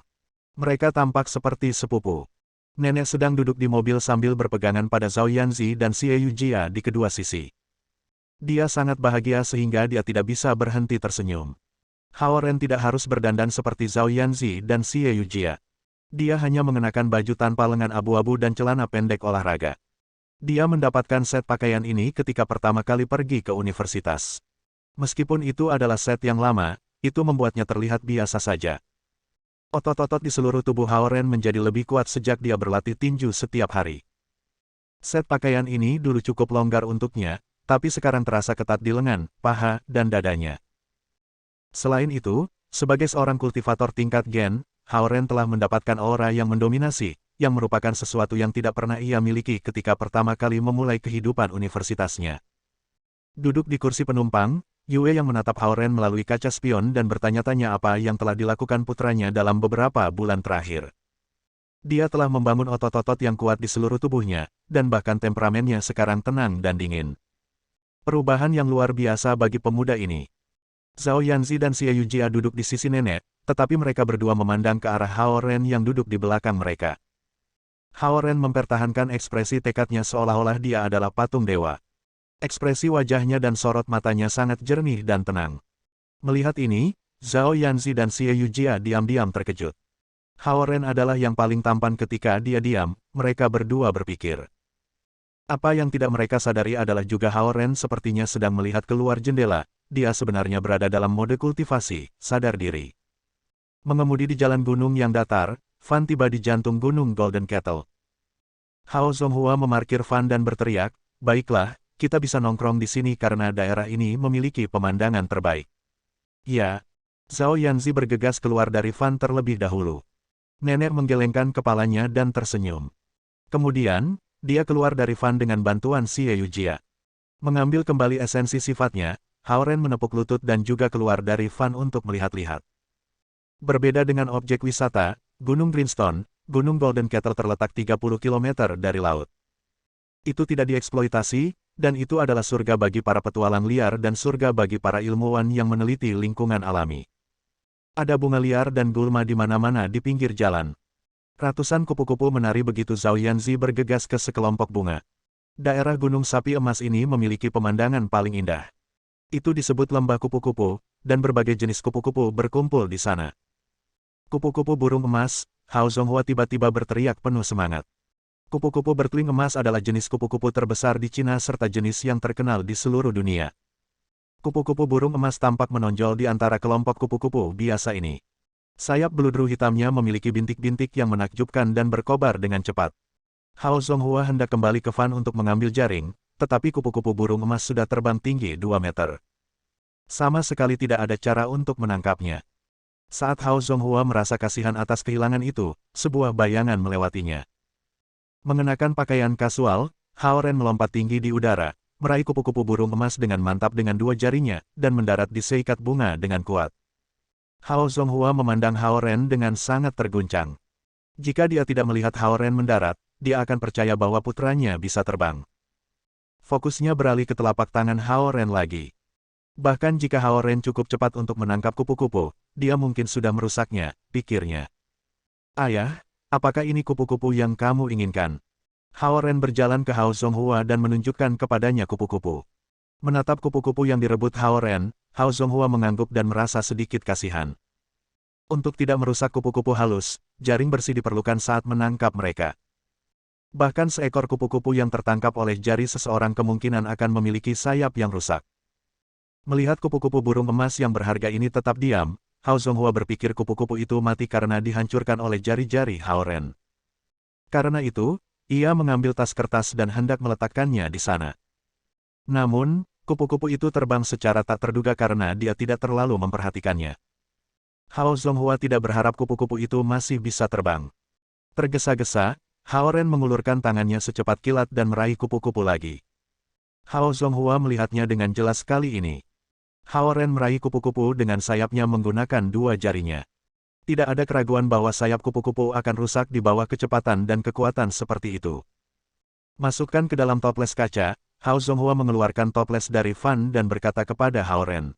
Mereka tampak seperti sepupu. Nenek sedang duduk di mobil sambil berpegangan pada Zhao Yanzi dan Xie Yujia di kedua sisi. Dia sangat bahagia sehingga dia tidak bisa berhenti tersenyum. Hao Ren tidak harus berdandan seperti Zhao Yanzi dan Xie Yujia. Dia hanya mengenakan baju tanpa lengan abu-abu dan celana pendek olahraga. Dia mendapatkan set pakaian ini ketika pertama kali pergi ke universitas. Meskipun itu adalah set yang lama, itu membuatnya terlihat biasa saja. Otot-otot di seluruh tubuh Hao Ren menjadi lebih kuat sejak dia berlatih tinju setiap hari. Set pakaian ini dulu cukup longgar untuknya, tapi sekarang terasa ketat di lengan, paha, dan dadanya. Selain itu, sebagai seorang kultivator tingkat Gen, Hao Ren telah mendapatkan aura yang mendominasi, yang merupakan sesuatu yang tidak pernah ia miliki ketika pertama kali memulai kehidupan universitasnya. Duduk di kursi penumpang, Yue yang menatap Hao Ren melalui kaca spion dan bertanya-tanya apa yang telah dilakukan putranya dalam beberapa bulan terakhir. Dia telah membangun otot-otot yang kuat di seluruh tubuhnya, dan bahkan temperamennya sekarang tenang dan dingin. Perubahan yang luar biasa bagi pemuda ini. Zhao Yanzi dan Xie Yujia duduk di sisi nenek, tetapi mereka berdua memandang ke arah Hao Ren yang duduk di belakang mereka. Hao Ren mempertahankan ekspresi tekadnya seolah-olah dia adalah patung dewa. Ekspresi wajahnya dan sorot matanya sangat jernih dan tenang. Melihat ini, Zhao Yanzi dan Xie Yujia diam-diam terkejut. Hao Ren adalah yang paling tampan ketika dia diam, mereka berdua berpikir. Apa yang tidak mereka sadari adalah juga Hao Ren sepertinya sedang melihat keluar jendela, dia sebenarnya berada dalam mode kultivasi, sadar diri. Mengemudi di jalan gunung yang datar, Fan tiba di jantung gunung Golden Kettle. Hao Zonghua memarkir Fan dan berteriak, "Baiklah, kita bisa nongkrong di sini karena daerah ini memiliki pemandangan terbaik." Ya, Zhao Yanzi bergegas keluar dari Fan terlebih dahulu. Nenek menggelengkan kepalanya dan tersenyum. Kemudian, dia keluar dari Fan dengan bantuan Xie Yujia. Mengambil kembali esensi sifatnya, Hao Ren menepuk lutut dan juga keluar dari Fan untuk melihat-lihat. Berbeda dengan objek wisata, Gunung Greenstone, Gunung Golden Kettle terletak 30 km dari laut. Itu tidak dieksploitasi, dan itu adalah surga bagi para petualang liar dan surga bagi para ilmuwan yang meneliti lingkungan alami. Ada bunga liar dan gulma di mana-mana di pinggir jalan. Ratusan kupu-kupu menari begitu Zhao Yanzi bergegas ke sekelompok bunga. Daerah Gunung Sapi Emas ini memiliki pemandangan paling indah. Itu disebut lembah kupu-kupu, dan berbagai jenis kupu-kupu berkumpul di sana. Kupu-kupu burung emas, Hao Zonghua tiba-tiba berteriak penuh semangat. Kupu-kupu berteling emas adalah jenis kupu-kupu terbesar di Cina serta jenis yang terkenal di seluruh dunia. Kupu-kupu burung emas tampak menonjol di antara kelompok kupu-kupu biasa ini. Sayap beludru hitamnya memiliki bintik-bintik yang menakjubkan dan berkobar dengan cepat. Hao Zonghua hendak kembali ke Fan untuk mengambil jaring, tetapi kupu-kupu burung emas sudah terbang tinggi 2 meter. Sama sekali tidak ada cara untuk menangkapnya. Saat Hao Zonghua merasa kasihan atas kehilangan itu, sebuah bayangan melewatinya. Mengenakan pakaian kasual, Hao Ren melompat tinggi di udara, meraih kupu-kupu burung emas dengan mantap dengan 2 jarinya, dan mendarat di seikat bunga dengan kuat. Hao Zonghua memandang Hao Ren dengan sangat terguncang. Jika dia tidak melihat Hao Ren mendarat, dia akan percaya bahwa putranya bisa terbang. Fokusnya beralih ke telapak tangan Hao Ren lagi. Bahkan jika Hao Ren cukup cepat untuk menangkap kupu-kupu, dia mungkin sudah merusaknya, pikirnya. Ayah, apakah ini kupu-kupu yang kamu inginkan? Hao Ren berjalan ke Hao Zonghua dan menunjukkan kepadanya kupu-kupu. Menatap kupu-kupu yang direbut Hao Ren, Hao Zonghua mengangguk dan merasa sedikit kasihan. Untuk tidak merusak kupu-kupu halus, jaring bersih diperlukan saat menangkap mereka. Bahkan seekor kupu-kupu yang tertangkap oleh jari seseorang kemungkinan akan memiliki sayap yang rusak. Melihat kupu-kupu burung emas yang berharga ini tetap diam, Hao Zonghua berpikir kupu-kupu itu mati karena dihancurkan oleh jari-jari Hao Ren. Karena itu, ia mengambil tas kertas dan hendak meletakkannya di sana. Namun, kupu-kupu itu terbang secara tak terduga karena dia tidak terlalu memperhatikannya. Hao Zonghua tidak berharap kupu-kupu itu masih bisa terbang. Tergesa-gesa, Hao Ren mengulurkan tangannya secepat kilat dan meraih kupu-kupu lagi. Hao Zonghua melihatnya dengan jelas kali ini. Hao Ren meraih kupu-kupu dengan sayapnya menggunakan 2 jarinya. Tidak ada keraguan bahwa sayap kupu-kupu akan rusak di bawah kecepatan dan kekuatan seperti itu. Masukkan ke dalam toples kaca, Hao Zonghua mengeluarkan toples dari Fan dan berkata kepada Hao Ren.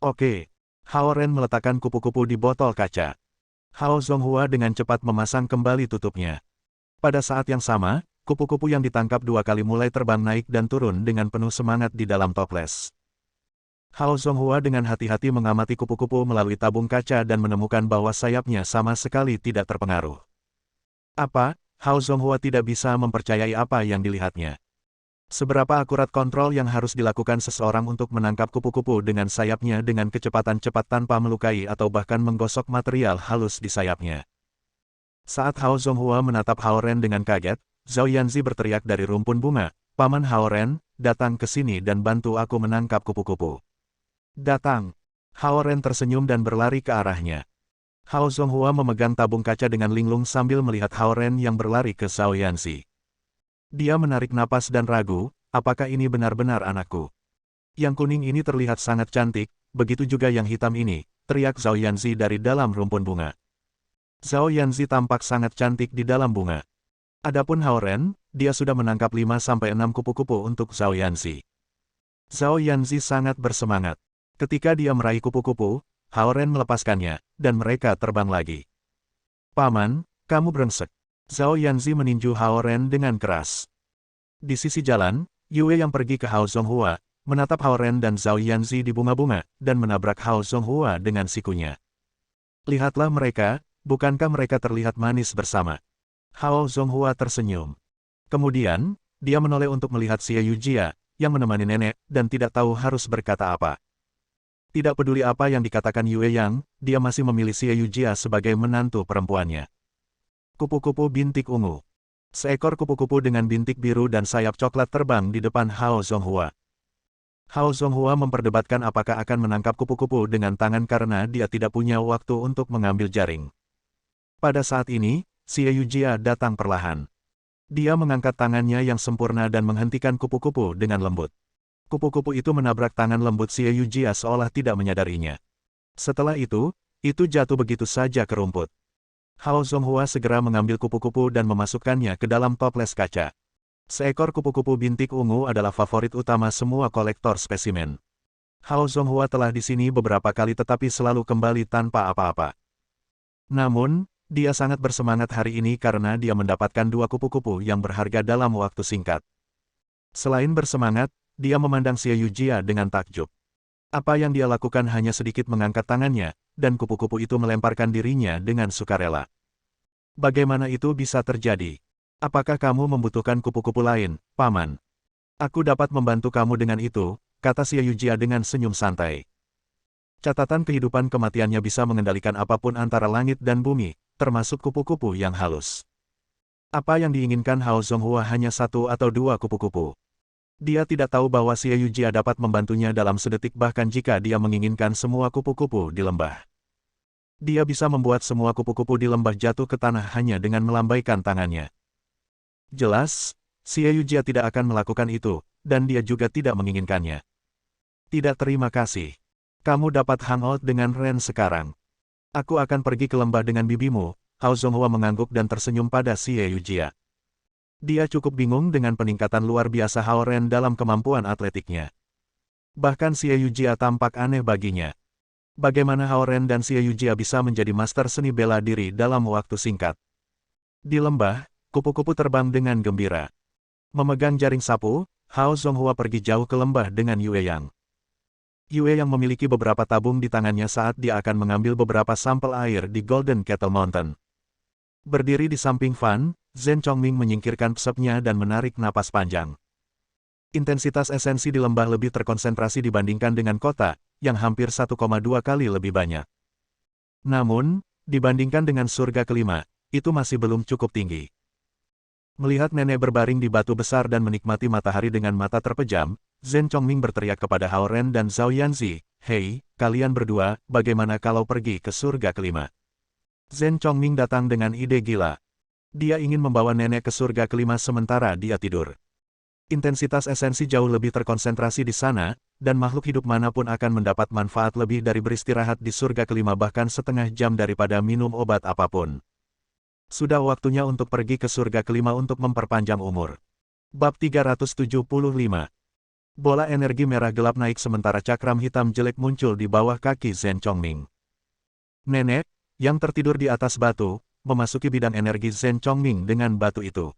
Oke. Hao Ren meletakkan kupu-kupu di botol kaca. Hao Zonghua dengan cepat memasang kembali tutupnya. Pada saat yang sama, kupu-kupu yang ditangkap 2 kali mulai terbang naik dan turun dengan penuh semangat di dalam toples. Hao Zonghua dengan hati-hati mengamati kupu-kupu melalui tabung kaca dan menemukan bahwa sayapnya sama sekali tidak terpengaruh. Apa? Hao Zonghua tidak bisa mempercayai apa yang dilihatnya. Seberapa akurat kontrol yang harus dilakukan seseorang untuk menangkap kupu-kupu dengan sayapnya dengan kecepatan cepat tanpa melukai atau bahkan menggosok material halus di sayapnya. Saat Hao Zonghua menatap Hao Ren dengan kaget, Zhao Yanzi berteriak dari rumpun bunga, "Paman Hao Ren, datang ke sini dan bantu aku menangkap kupu-kupu." "Datang." Hao Ren tersenyum dan berlari ke arahnya. Hao Zonghua memegang tabung kaca dengan linglung sambil melihat Hao Ren yang berlari ke Zhao Yanzi. Dia menarik napas dan ragu, apakah ini benar-benar anakku? Yang kuning ini terlihat sangat cantik, begitu juga yang hitam ini, teriak Zhao Yanzi dari dalam rumpun bunga. Zhao Yanzi tampak sangat cantik di dalam bunga. Adapun Hao Ren, dia sudah menangkap 5-6 kupu-kupu untuk Zhao Yanzi. Zhao Yanzi sangat bersemangat. Ketika dia meraih kupu-kupu, Hao Ren melepaskannya, dan mereka terbang lagi. "Paman, kamu brengsek." Zhao Yanzi meninju Hao Ren dengan keras. Di sisi jalan, Yue yang pergi ke Hao Zonghua, menatap Hao Ren dan Zhao Yanzi di bunga-bunga, dan menabrak Hao Zonghua dengan sikunya. "Lihatlah mereka, bukankah mereka terlihat manis bersama?" Hao Zonghua tersenyum. Kemudian, dia menoleh untuk melihat Xie Yujia, yang menemani nenek, dan tidak tahu harus berkata apa. Tidak peduli apa yang dikatakan Yue Yang, dia masih memilih Xie Yujia sebagai menantu perempuannya. Kupu-kupu bintik ungu. Seekor kupu-kupu dengan bintik biru dan sayap coklat terbang di depan Hao Zonghua. Hao Zonghua memperdebatkan apakah akan menangkap kupu-kupu dengan tangan karena dia tidak punya waktu untuk mengambil jaring. Pada saat ini, Xie Yujia datang perlahan. Dia mengangkat tangannya yang sempurna dan menghentikan kupu-kupu dengan lembut. Kupu-kupu itu menabrak tangan lembut Xie Yujia seolah tidak menyadarinya. Setelah itu jatuh begitu saja ke rumput. Hao Zonghua segera mengambil kupu-kupu dan memasukkannya ke dalam toples kaca. Seekor kupu-kupu bintik ungu adalah favorit utama semua kolektor spesimen. Hao Zonghua telah di sini beberapa kali tetapi selalu kembali tanpa apa-apa. Namun, dia sangat bersemangat hari ini karena dia mendapatkan 2 kupu-kupu yang berharga dalam waktu singkat. Selain bersemangat, dia memandang Xie Yujia dengan takjub. Apa yang dia lakukan hanya sedikit mengangkat tangannya, dan kupu-kupu itu melemparkan dirinya dengan sukarela. "Bagaimana itu bisa terjadi? Apakah kamu membutuhkan kupu-kupu lain, Paman?" "Aku dapat membantu kamu dengan itu," kata Xie Yujia dengan senyum santai. Catatan kehidupan kematiannya bisa mengendalikan apapun antara langit dan bumi, termasuk kupu-kupu yang halus. Apa yang diinginkan Hao Zonghua hanya 1 atau 2 kupu-kupu. Dia tidak tahu bahwa Xie Yujia dapat membantunya dalam sedetik bahkan jika dia menginginkan semua kupu-kupu di lembah. Dia bisa membuat semua kupu-kupu di lembah jatuh ke tanah hanya dengan melambaikan tangannya. Jelas, Xie Yujia tidak akan melakukan itu, dan dia juga tidak menginginkannya. "Tidak, terima kasih. Kamu dapat hangout dengan Ren sekarang. Aku akan pergi ke lembah dengan bibimu." Hao Zonghua mengangguk dan tersenyum pada Xie Yujia. Dia cukup bingung dengan peningkatan luar biasa Hao Ren dalam kemampuan atletiknya. Bahkan Xie Yujia tampak aneh baginya. Bagaimana Hao Ren dan Xie Yujia bisa menjadi master seni bela diri dalam waktu singkat? Di lembah, kupu-kupu terbang dengan gembira. Memegang jaring sapu, Hao Zonghua pergi jauh ke lembah dengan Yue Yang. Yue Yang memiliki beberapa tabung di tangannya saat dia akan mengambil beberapa sampel air di Golden Kettle Mountain. Berdiri di samping Fan, Zhen Chongming menyingkirkan pesepnya dan menarik napas panjang. Intensitas esensi di lembah lebih terkonsentrasi dibandingkan dengan kota, yang hampir 1,2 kali lebih banyak. Namun, dibandingkan dengan surga kelima, itu masih belum cukup tinggi. Melihat nenek berbaring di batu besar dan menikmati matahari dengan mata terpejam, Zhen Chongming berteriak kepada Hao Ren dan Zhao Yanzi, "Hei, kalian berdua, bagaimana kalau pergi ke surga kelima?" Zhen Chongming datang dengan ide gila. Dia ingin membawa nenek ke surga kelima sementara dia tidur. Intensitas esensi jauh lebih terkonsentrasi di sana, dan makhluk hidup manapun akan mendapat manfaat lebih dari beristirahat di surga kelima bahkan setengah jam daripada minum obat apapun. Sudah waktunya untuk pergi ke surga kelima untuk memperpanjang umur. Bab 375. Bola energi merah gelap naik sementara cakram hitam jelek muncul di bawah kaki Zhen Chongming. Nenek, yang tertidur di atas batu, memasuki bidang energi Zhen Chongming dengan batu itu.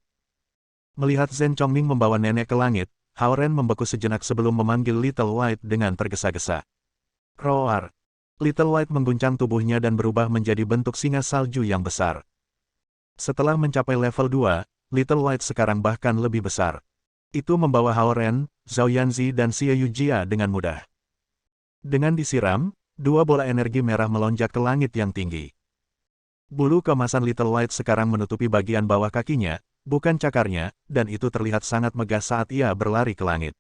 Melihat Zhen Chongming membawa nenek ke langit, Hao Ren membeku sejenak sebelum memanggil Little White dengan tergesa-gesa. Roar! Little White mengguncang tubuhnya dan berubah menjadi bentuk singa salju yang besar. Setelah mencapai level 2, Little White sekarang bahkan lebih besar. Itu membawa Hao Ren, Zhao Yanzi dan Xie Yujia dengan mudah. Dengan disiram, dua bola energi merah melonjak ke langit yang tinggi. Bulu keemasan Little White sekarang menutupi bagian bawah kakinya, bukan cakarnya, dan itu terlihat sangat megah saat ia berlari ke langit.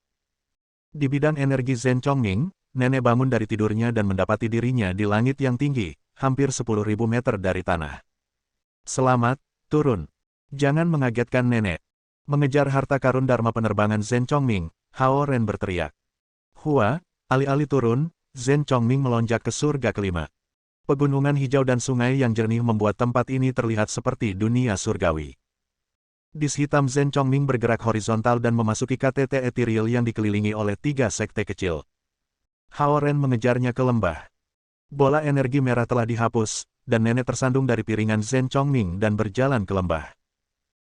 Di bidang energi Zhen Chongming, nenek bangun dari tidurnya dan mendapati dirinya di langit yang tinggi, hampir 10.000 meter dari tanah. Selamat, turun. Jangan mengagetkan nenek. Mengejar harta karun Dharma penerbangan Zhen Chongming, Hao Ren berteriak. Hua, alih-alih turun, Zhen Chongming melonjak ke surga kelima. Pegunungan hijau dan sungai yang jernih membuat tempat ini terlihat seperti dunia surgawi. Dis hitam Zhen Chongming bergerak horizontal dan memasuki KTT etiril yang dikelilingi oleh 3 sekte kecil. Hao Ren mengejarnya ke lembah. Bola energi merah telah dihapus, dan nenek tersandung dari piringan Zhen Chongming dan berjalan ke lembah.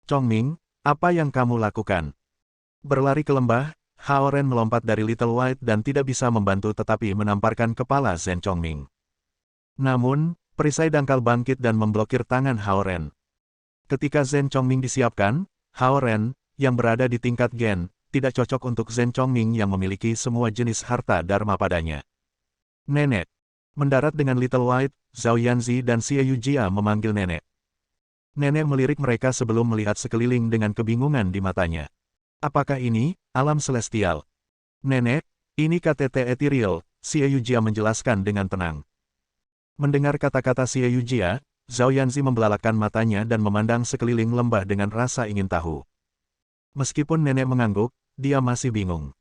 Chongming, apa yang kamu lakukan? Berlari ke lembah, Hao Ren melompat dari Little White dan tidak bisa membantu tetapi menamparkan kepala Zhen Chongming. Namun, perisai dangkal bangkit dan memblokir tangan Hao Ren. Ketika Zhen Chongming disiapkan, Hao Ren, yang berada di tingkat gen, tidak cocok untuk Zhen Chongming yang memiliki semua jenis harta Dharma padanya. Nenek. Mendarat dengan Little White, Zhao Yanzi dan Xie Yujia memanggil nenek. Nenek melirik mereka sebelum melihat sekeliling dengan kebingungan di matanya. Apakah ini alam celestial? Nenek, ini KTT etiril, Xie Yujia menjelaskan dengan tenang. Mendengar kata-kata Xie Yujia, Zhao Yanzi membelalakkan matanya dan memandang sekeliling lembah dengan rasa ingin tahu. Meskipun nenek mengangguk, dia masih bingung.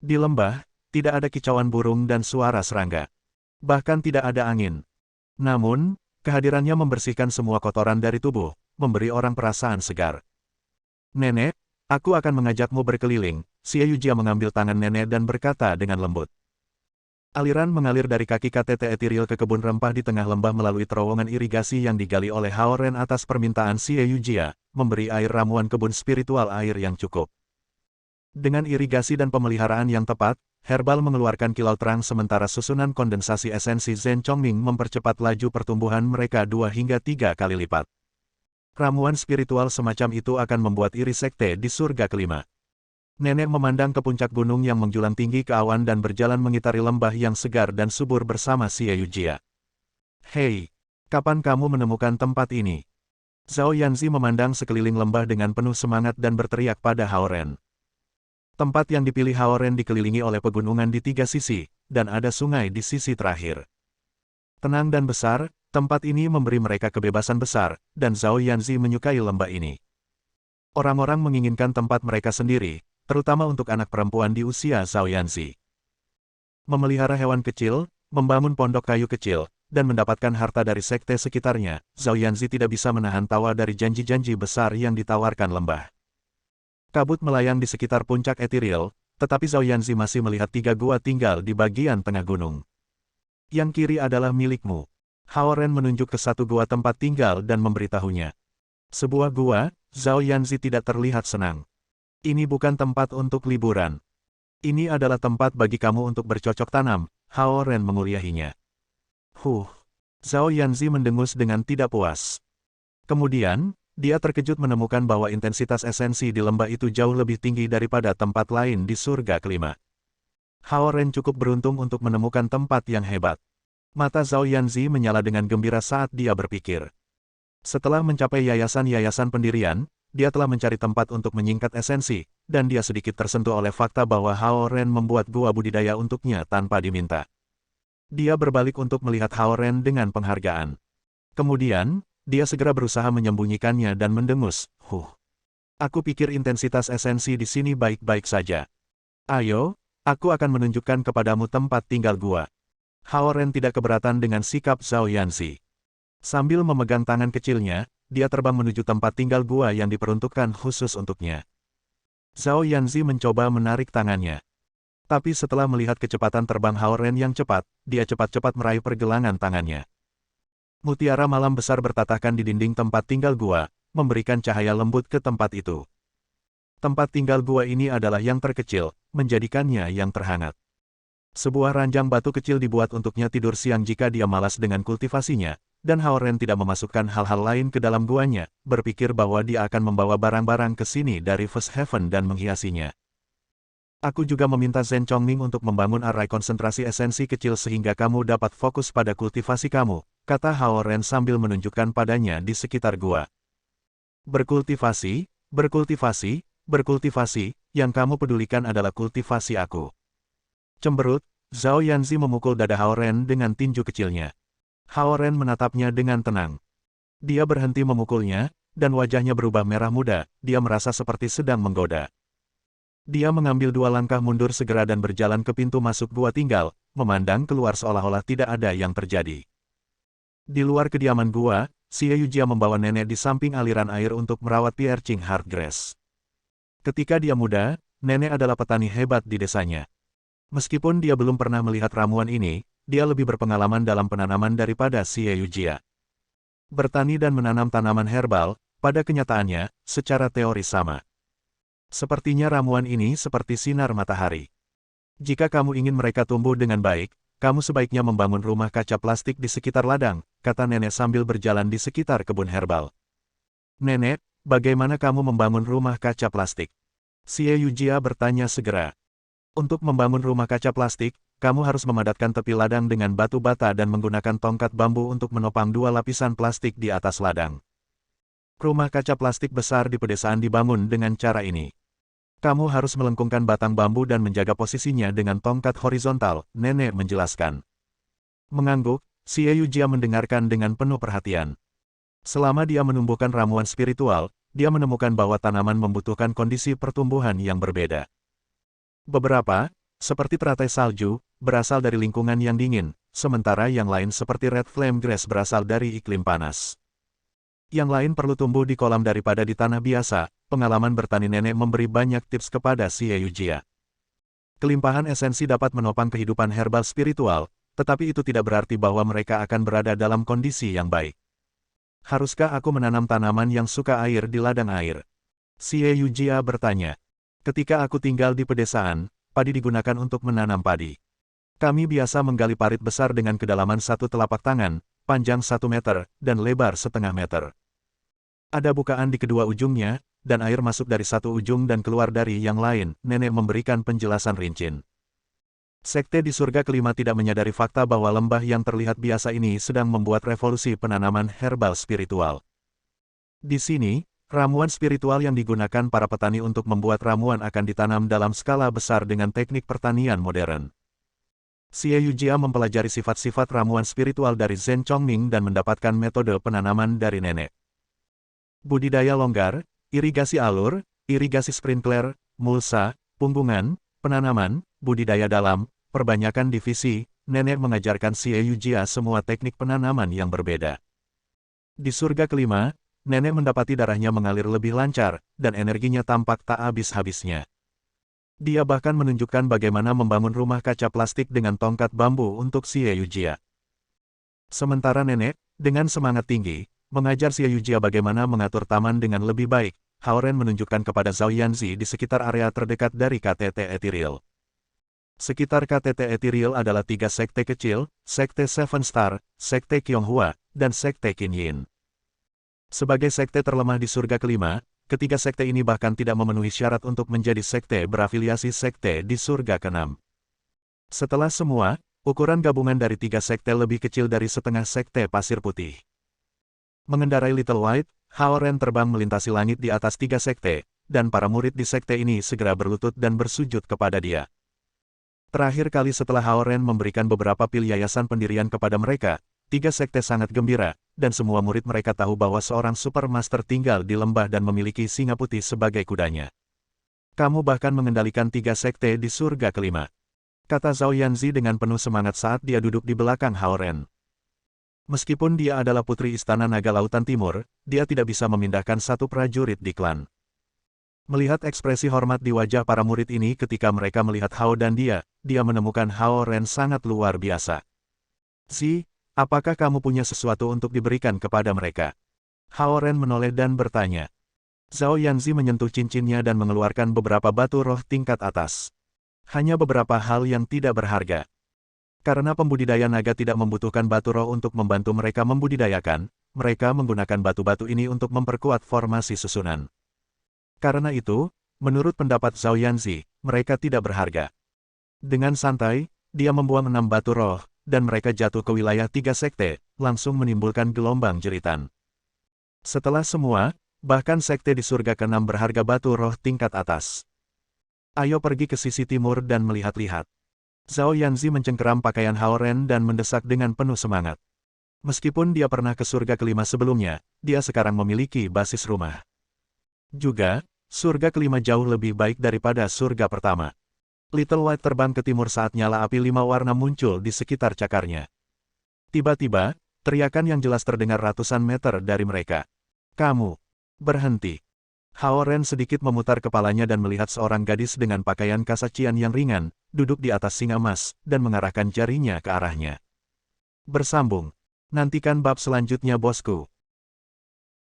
Di lembah, tidak ada kicauan burung dan suara serangga. Bahkan tidak ada angin. Namun, kehadirannya membersihkan semua kotoran dari tubuh, memberi orang perasaan segar. Nenek, aku akan mengajakmu berkeliling. Xie Yujia mengambil tangan nenek dan berkata dengan lembut. Aliran mengalir dari kaki KTT etiril ke kebun rempah di tengah lembah melalui terowongan irigasi yang digali oleh Hao Ren atas permintaan Xie Yujia, memberi air ramuan kebun spiritual air yang cukup. Dengan irigasi dan pemeliharaan yang tepat, Herbal mengeluarkan kilau terang sementara susunan kondensasi esensi Zhen Chongming mempercepat laju pertumbuhan mereka 2 hingga 3 kali lipat. Ramuan spiritual semacam itu akan membuat iri sekte di surga kelima. Nenek memandang ke puncak gunung yang menjulang tinggi ke awan dan berjalan mengitari lembah yang segar dan subur bersama Xie Yujia. Hei, kapan kamu menemukan tempat ini? Zhao Yanzi memandang sekeliling lembah dengan penuh semangat dan berteriak pada Hao Ren. Tempat yang dipilih Hao Ren dikelilingi oleh pegunungan di 3 sisi, dan ada sungai di sisi terakhir. Tenang dan besar, tempat ini memberi mereka kebebasan besar, dan Zhao Yanzi menyukai lembah ini. Orang-orang menginginkan tempat mereka sendiri, terutama untuk anak perempuan di usia Zhao Yanzi. Memelihara hewan kecil, membangun pondok kayu kecil, dan mendapatkan harta dari sekte sekitarnya, Zhao Yanzi tidak bisa menahan tawa dari janji-janji besar yang ditawarkan lembah. Kabut melayang di sekitar puncak etiril, tetapi Zhao Yanzi masih melihat 3 gua tinggal di bagian tengah gunung. Yang kiri adalah milikmu. Hao Ren menunjuk ke satu gua tempat tinggal dan memberitahunya. Sebuah gua, Zhao Yanzi tidak terlihat senang. Ini bukan tempat untuk liburan. Ini adalah tempat bagi kamu untuk bercocok tanam, Hao Ren menguliahinya. Zhao Yanzi mendengus dengan tidak puas. Kemudian, dia terkejut menemukan bahwa intensitas esensi di lembah itu jauh lebih tinggi daripada tempat lain di surga kelima. Hao Ren cukup beruntung untuk menemukan tempat yang hebat. Mata Zhao Yanzi menyala dengan gembira saat dia berpikir. Setelah mencapai yayasan-yayasan pendirian, dia telah mencari tempat untuk menyingkat esensi, dan dia sedikit tersentuh oleh fakta bahwa Hao Ren membuat gua budidaya untuknya tanpa diminta. Dia berbalik untuk melihat Hao Ren dengan penghargaan. Kemudian, dia segera berusaha menyembunyikannya dan mendengus, Aku pikir intensitas esensi di sini baik-baik saja. Ayo, aku akan menunjukkan kepadamu tempat tinggal gua. Hao Ren tidak keberatan dengan sikap Zhao Yanzi. Sambil memegang tangan kecilnya, dia terbang menuju tempat tinggal gua yang diperuntukkan khusus untuknya. Zhao Yanzi mencoba menarik tangannya. Tapi setelah melihat kecepatan terbang Hao Ren yang cepat, dia cepat-cepat meraih pergelangan tangannya. Mutiara malam besar bertatahkan di dinding tempat tinggal gua, memberikan cahaya lembut ke tempat itu. Tempat tinggal gua ini adalah yang terkecil, menjadikannya yang terhangat. Sebuah ranjang batu kecil dibuat untuknya tidur siang jika dia malas dengan kultivasinya, dan Hao Ren tidak memasukkan hal-hal lain ke dalam guanya, berpikir bahwa dia akan membawa barang-barang ke sini dari First Heaven dan menghiasinya. Aku juga meminta Zhen Chongming untuk membangun arai konsentrasi esensi kecil sehingga kamu dapat fokus pada kultivasi kamu, kata Hao Ren sambil menunjukkan padanya di sekitar gua. Berkultivasi, berkultivasi, berkultivasi, yang kamu pedulikan adalah kultivasi aku. Cemberut, Zhao Yanzi memukul dada Hao Ren dengan tinju kecilnya. Hao Ren menatapnya dengan tenang. Dia berhenti memukulnya, dan wajahnya berubah merah muda, dia merasa seperti sedang menggoda. Dia mengambil 2 langkah mundur segera dan berjalan ke pintu masuk gua tinggal, memandang keluar seolah-olah tidak ada yang terjadi. Di luar kediaman gua, Xie Yujia membawa nenek di samping aliran air untuk merawat Piercing Heartgrass. Ketika dia muda, nenek adalah petani hebat di desanya. Meskipun dia belum pernah melihat ramuan ini, dia lebih berpengalaman dalam penanaman daripada Xie Yujia. Bertani dan menanam tanaman herbal, pada kenyataannya, secara teori sama. Sepertinya ramuan ini seperti sinar matahari. Jika kamu ingin mereka tumbuh dengan baik, kamu sebaiknya membangun rumah kaca plastik di sekitar ladang, kata nenek sambil berjalan di sekitar kebun herbal. Nenek, bagaimana kamu membangun rumah kaca plastik? Xie Yujia bertanya segera. Untuk membangun rumah kaca plastik, kamu harus memadatkan tepi ladang dengan batu bata dan menggunakan tongkat bambu untuk menopang 2 lapisan plastik di atas ladang. Rumah kaca plastik besar di pedesaan dibangun dengan cara ini. Kamu harus melengkungkan batang bambu dan menjaga posisinya dengan tongkat horizontal, nenek menjelaskan. Mengangguk, Xie Yujia mendengarkan dengan penuh perhatian. Selama dia menumbuhkan ramuan spiritual, dia menemukan bahwa tanaman membutuhkan kondisi pertumbuhan yang berbeda. Beberapa, seperti teratai salju, berasal dari lingkungan yang dingin, sementara yang lain seperti red flame grass berasal dari iklim panas. Yang lain perlu tumbuh di kolam daripada di tanah biasa. Pengalaman bertani nenek memberi banyak tips kepada Xie Yujia. Kelimpahan esensi dapat menopang kehidupan herbal spiritual, tetapi itu tidak berarti bahwa mereka akan berada dalam kondisi yang baik. Haruskah aku menanam tanaman yang suka air di ladang air? Xie Yujia bertanya. Ketika aku tinggal di pedesaan, padi digunakan untuk menanam padi. Kami biasa menggali parit besar dengan kedalaman 1 telapak tangan, panjang 1 meter, dan lebar setengah meter. Ada bukaan di kedua ujungnya, dan air masuk dari satu ujung dan keluar dari yang lain, nenek memberikan penjelasan rinci. Sekte di surga kelima tidak menyadari fakta bahwa lembah yang terlihat biasa ini sedang membuat revolusi penanaman herbal spiritual. Di sini, ramuan spiritual yang digunakan para petani untuk membuat ramuan akan ditanam dalam skala besar dengan teknik pertanian modern. Xie Yujia mempelajari sifat-sifat ramuan spiritual dari Zhen Chongming dan mendapatkan metode penanaman dari nenek. Budidaya longgar, irigasi alur, irigasi sprinkler, mulsa, punggungan, penanaman, budidaya dalam, perbanyakan divisi, nenek mengajarkan Xie Yujia semua teknik penanaman yang berbeda. Di surga kelima, nenek mendapati darahnya mengalir lebih lancar, dan energinya tampak tak habis-habisnya. Dia bahkan menunjukkan bagaimana membangun rumah kaca plastik dengan tongkat bambu untuk Xie Yujia. Sementara nenek, dengan semangat tinggi, mengajar Xie Yujia bagaimana mengatur taman dengan lebih baik, Hao Ren menunjukkan kepada Zhao Yanzi di sekitar area terdekat dari KTT Ethereal. Sekitar KTT Ethereal adalah 3 sekte kecil, Sekte Seven Star, Sekte Qianghua, dan Sekte Qinyin. Sebagai sekte terlemah di surga kelima, ketiga sekte ini bahkan tidak memenuhi syarat untuk menjadi sekte berafiliasi sekte di surga keenam. Setelah semua, ukuran gabungan dari 3 sekte lebih kecil dari setengah sekte pasir putih. Mengendarai Little White, Hao Ren terbang melintasi langit di atas 3 sekte, dan para murid di sekte ini segera berlutut dan bersujud kepada dia. Terakhir kali setelah Hao Ren memberikan beberapa pil yayasan pendirian kepada mereka, 3 sekte sangat gembira, dan semua murid mereka tahu bahwa seorang supermaster tinggal di lembah dan memiliki singa putih sebagai kudanya. Kamu bahkan mengendalikan 3 sekte di surga kelima, kata Zhao Yanzi dengan penuh semangat saat dia duduk di belakang Hao Ren. Meskipun dia adalah putri istana naga lautan timur, dia tidak bisa memindahkan satu prajurit di klan. Melihat ekspresi hormat di wajah para murid ini ketika mereka melihat Hao dan dia menemukan Hao Ren sangat luar biasa. "Si, apakah kamu punya sesuatu untuk diberikan kepada mereka?" Hao Ren menoleh dan bertanya. Zhao Yanzi menyentuh cincinnya dan mengeluarkan beberapa batu roh tingkat atas. Hanya beberapa hal yang tidak berharga. Karena pembudidaya naga tidak membutuhkan batu roh untuk membantu mereka membudidayakan, mereka menggunakan batu-batu ini untuk memperkuat formasi susunan. Karena itu, menurut pendapat Zhao Yanzi, mereka tidak berharga. Dengan santai, dia membuang 6 batu roh, dan mereka jatuh ke wilayah 3 sekte, langsung menimbulkan gelombang jeritan. Setelah semua, bahkan sekte di surga ke-6 berharga batu roh tingkat atas. Ayo pergi ke sisi timur dan melihat-lihat. Zhao Yanzi mencengkeram pakaian Hao Ren dan mendesak dengan penuh semangat. Meskipun dia pernah ke surga kelima sebelumnya, dia sekarang memiliki basis rumah. Juga, surga kelima jauh lebih baik daripada surga pertama. Little White terbang ke timur saat nyala api 5 warna muncul di sekitar cakarnya. Tiba-tiba, teriakan yang jelas terdengar ratusan meter dari mereka. "Kamu! Berhenti!" Hao Ren sedikit memutar kepalanya dan melihat seorang gadis dengan pakaian kasacian yang ringan, duduk di atas singa emas, dan mengarahkan jarinya ke arahnya. "Bersambung. Nantikan bab selanjutnya bosku."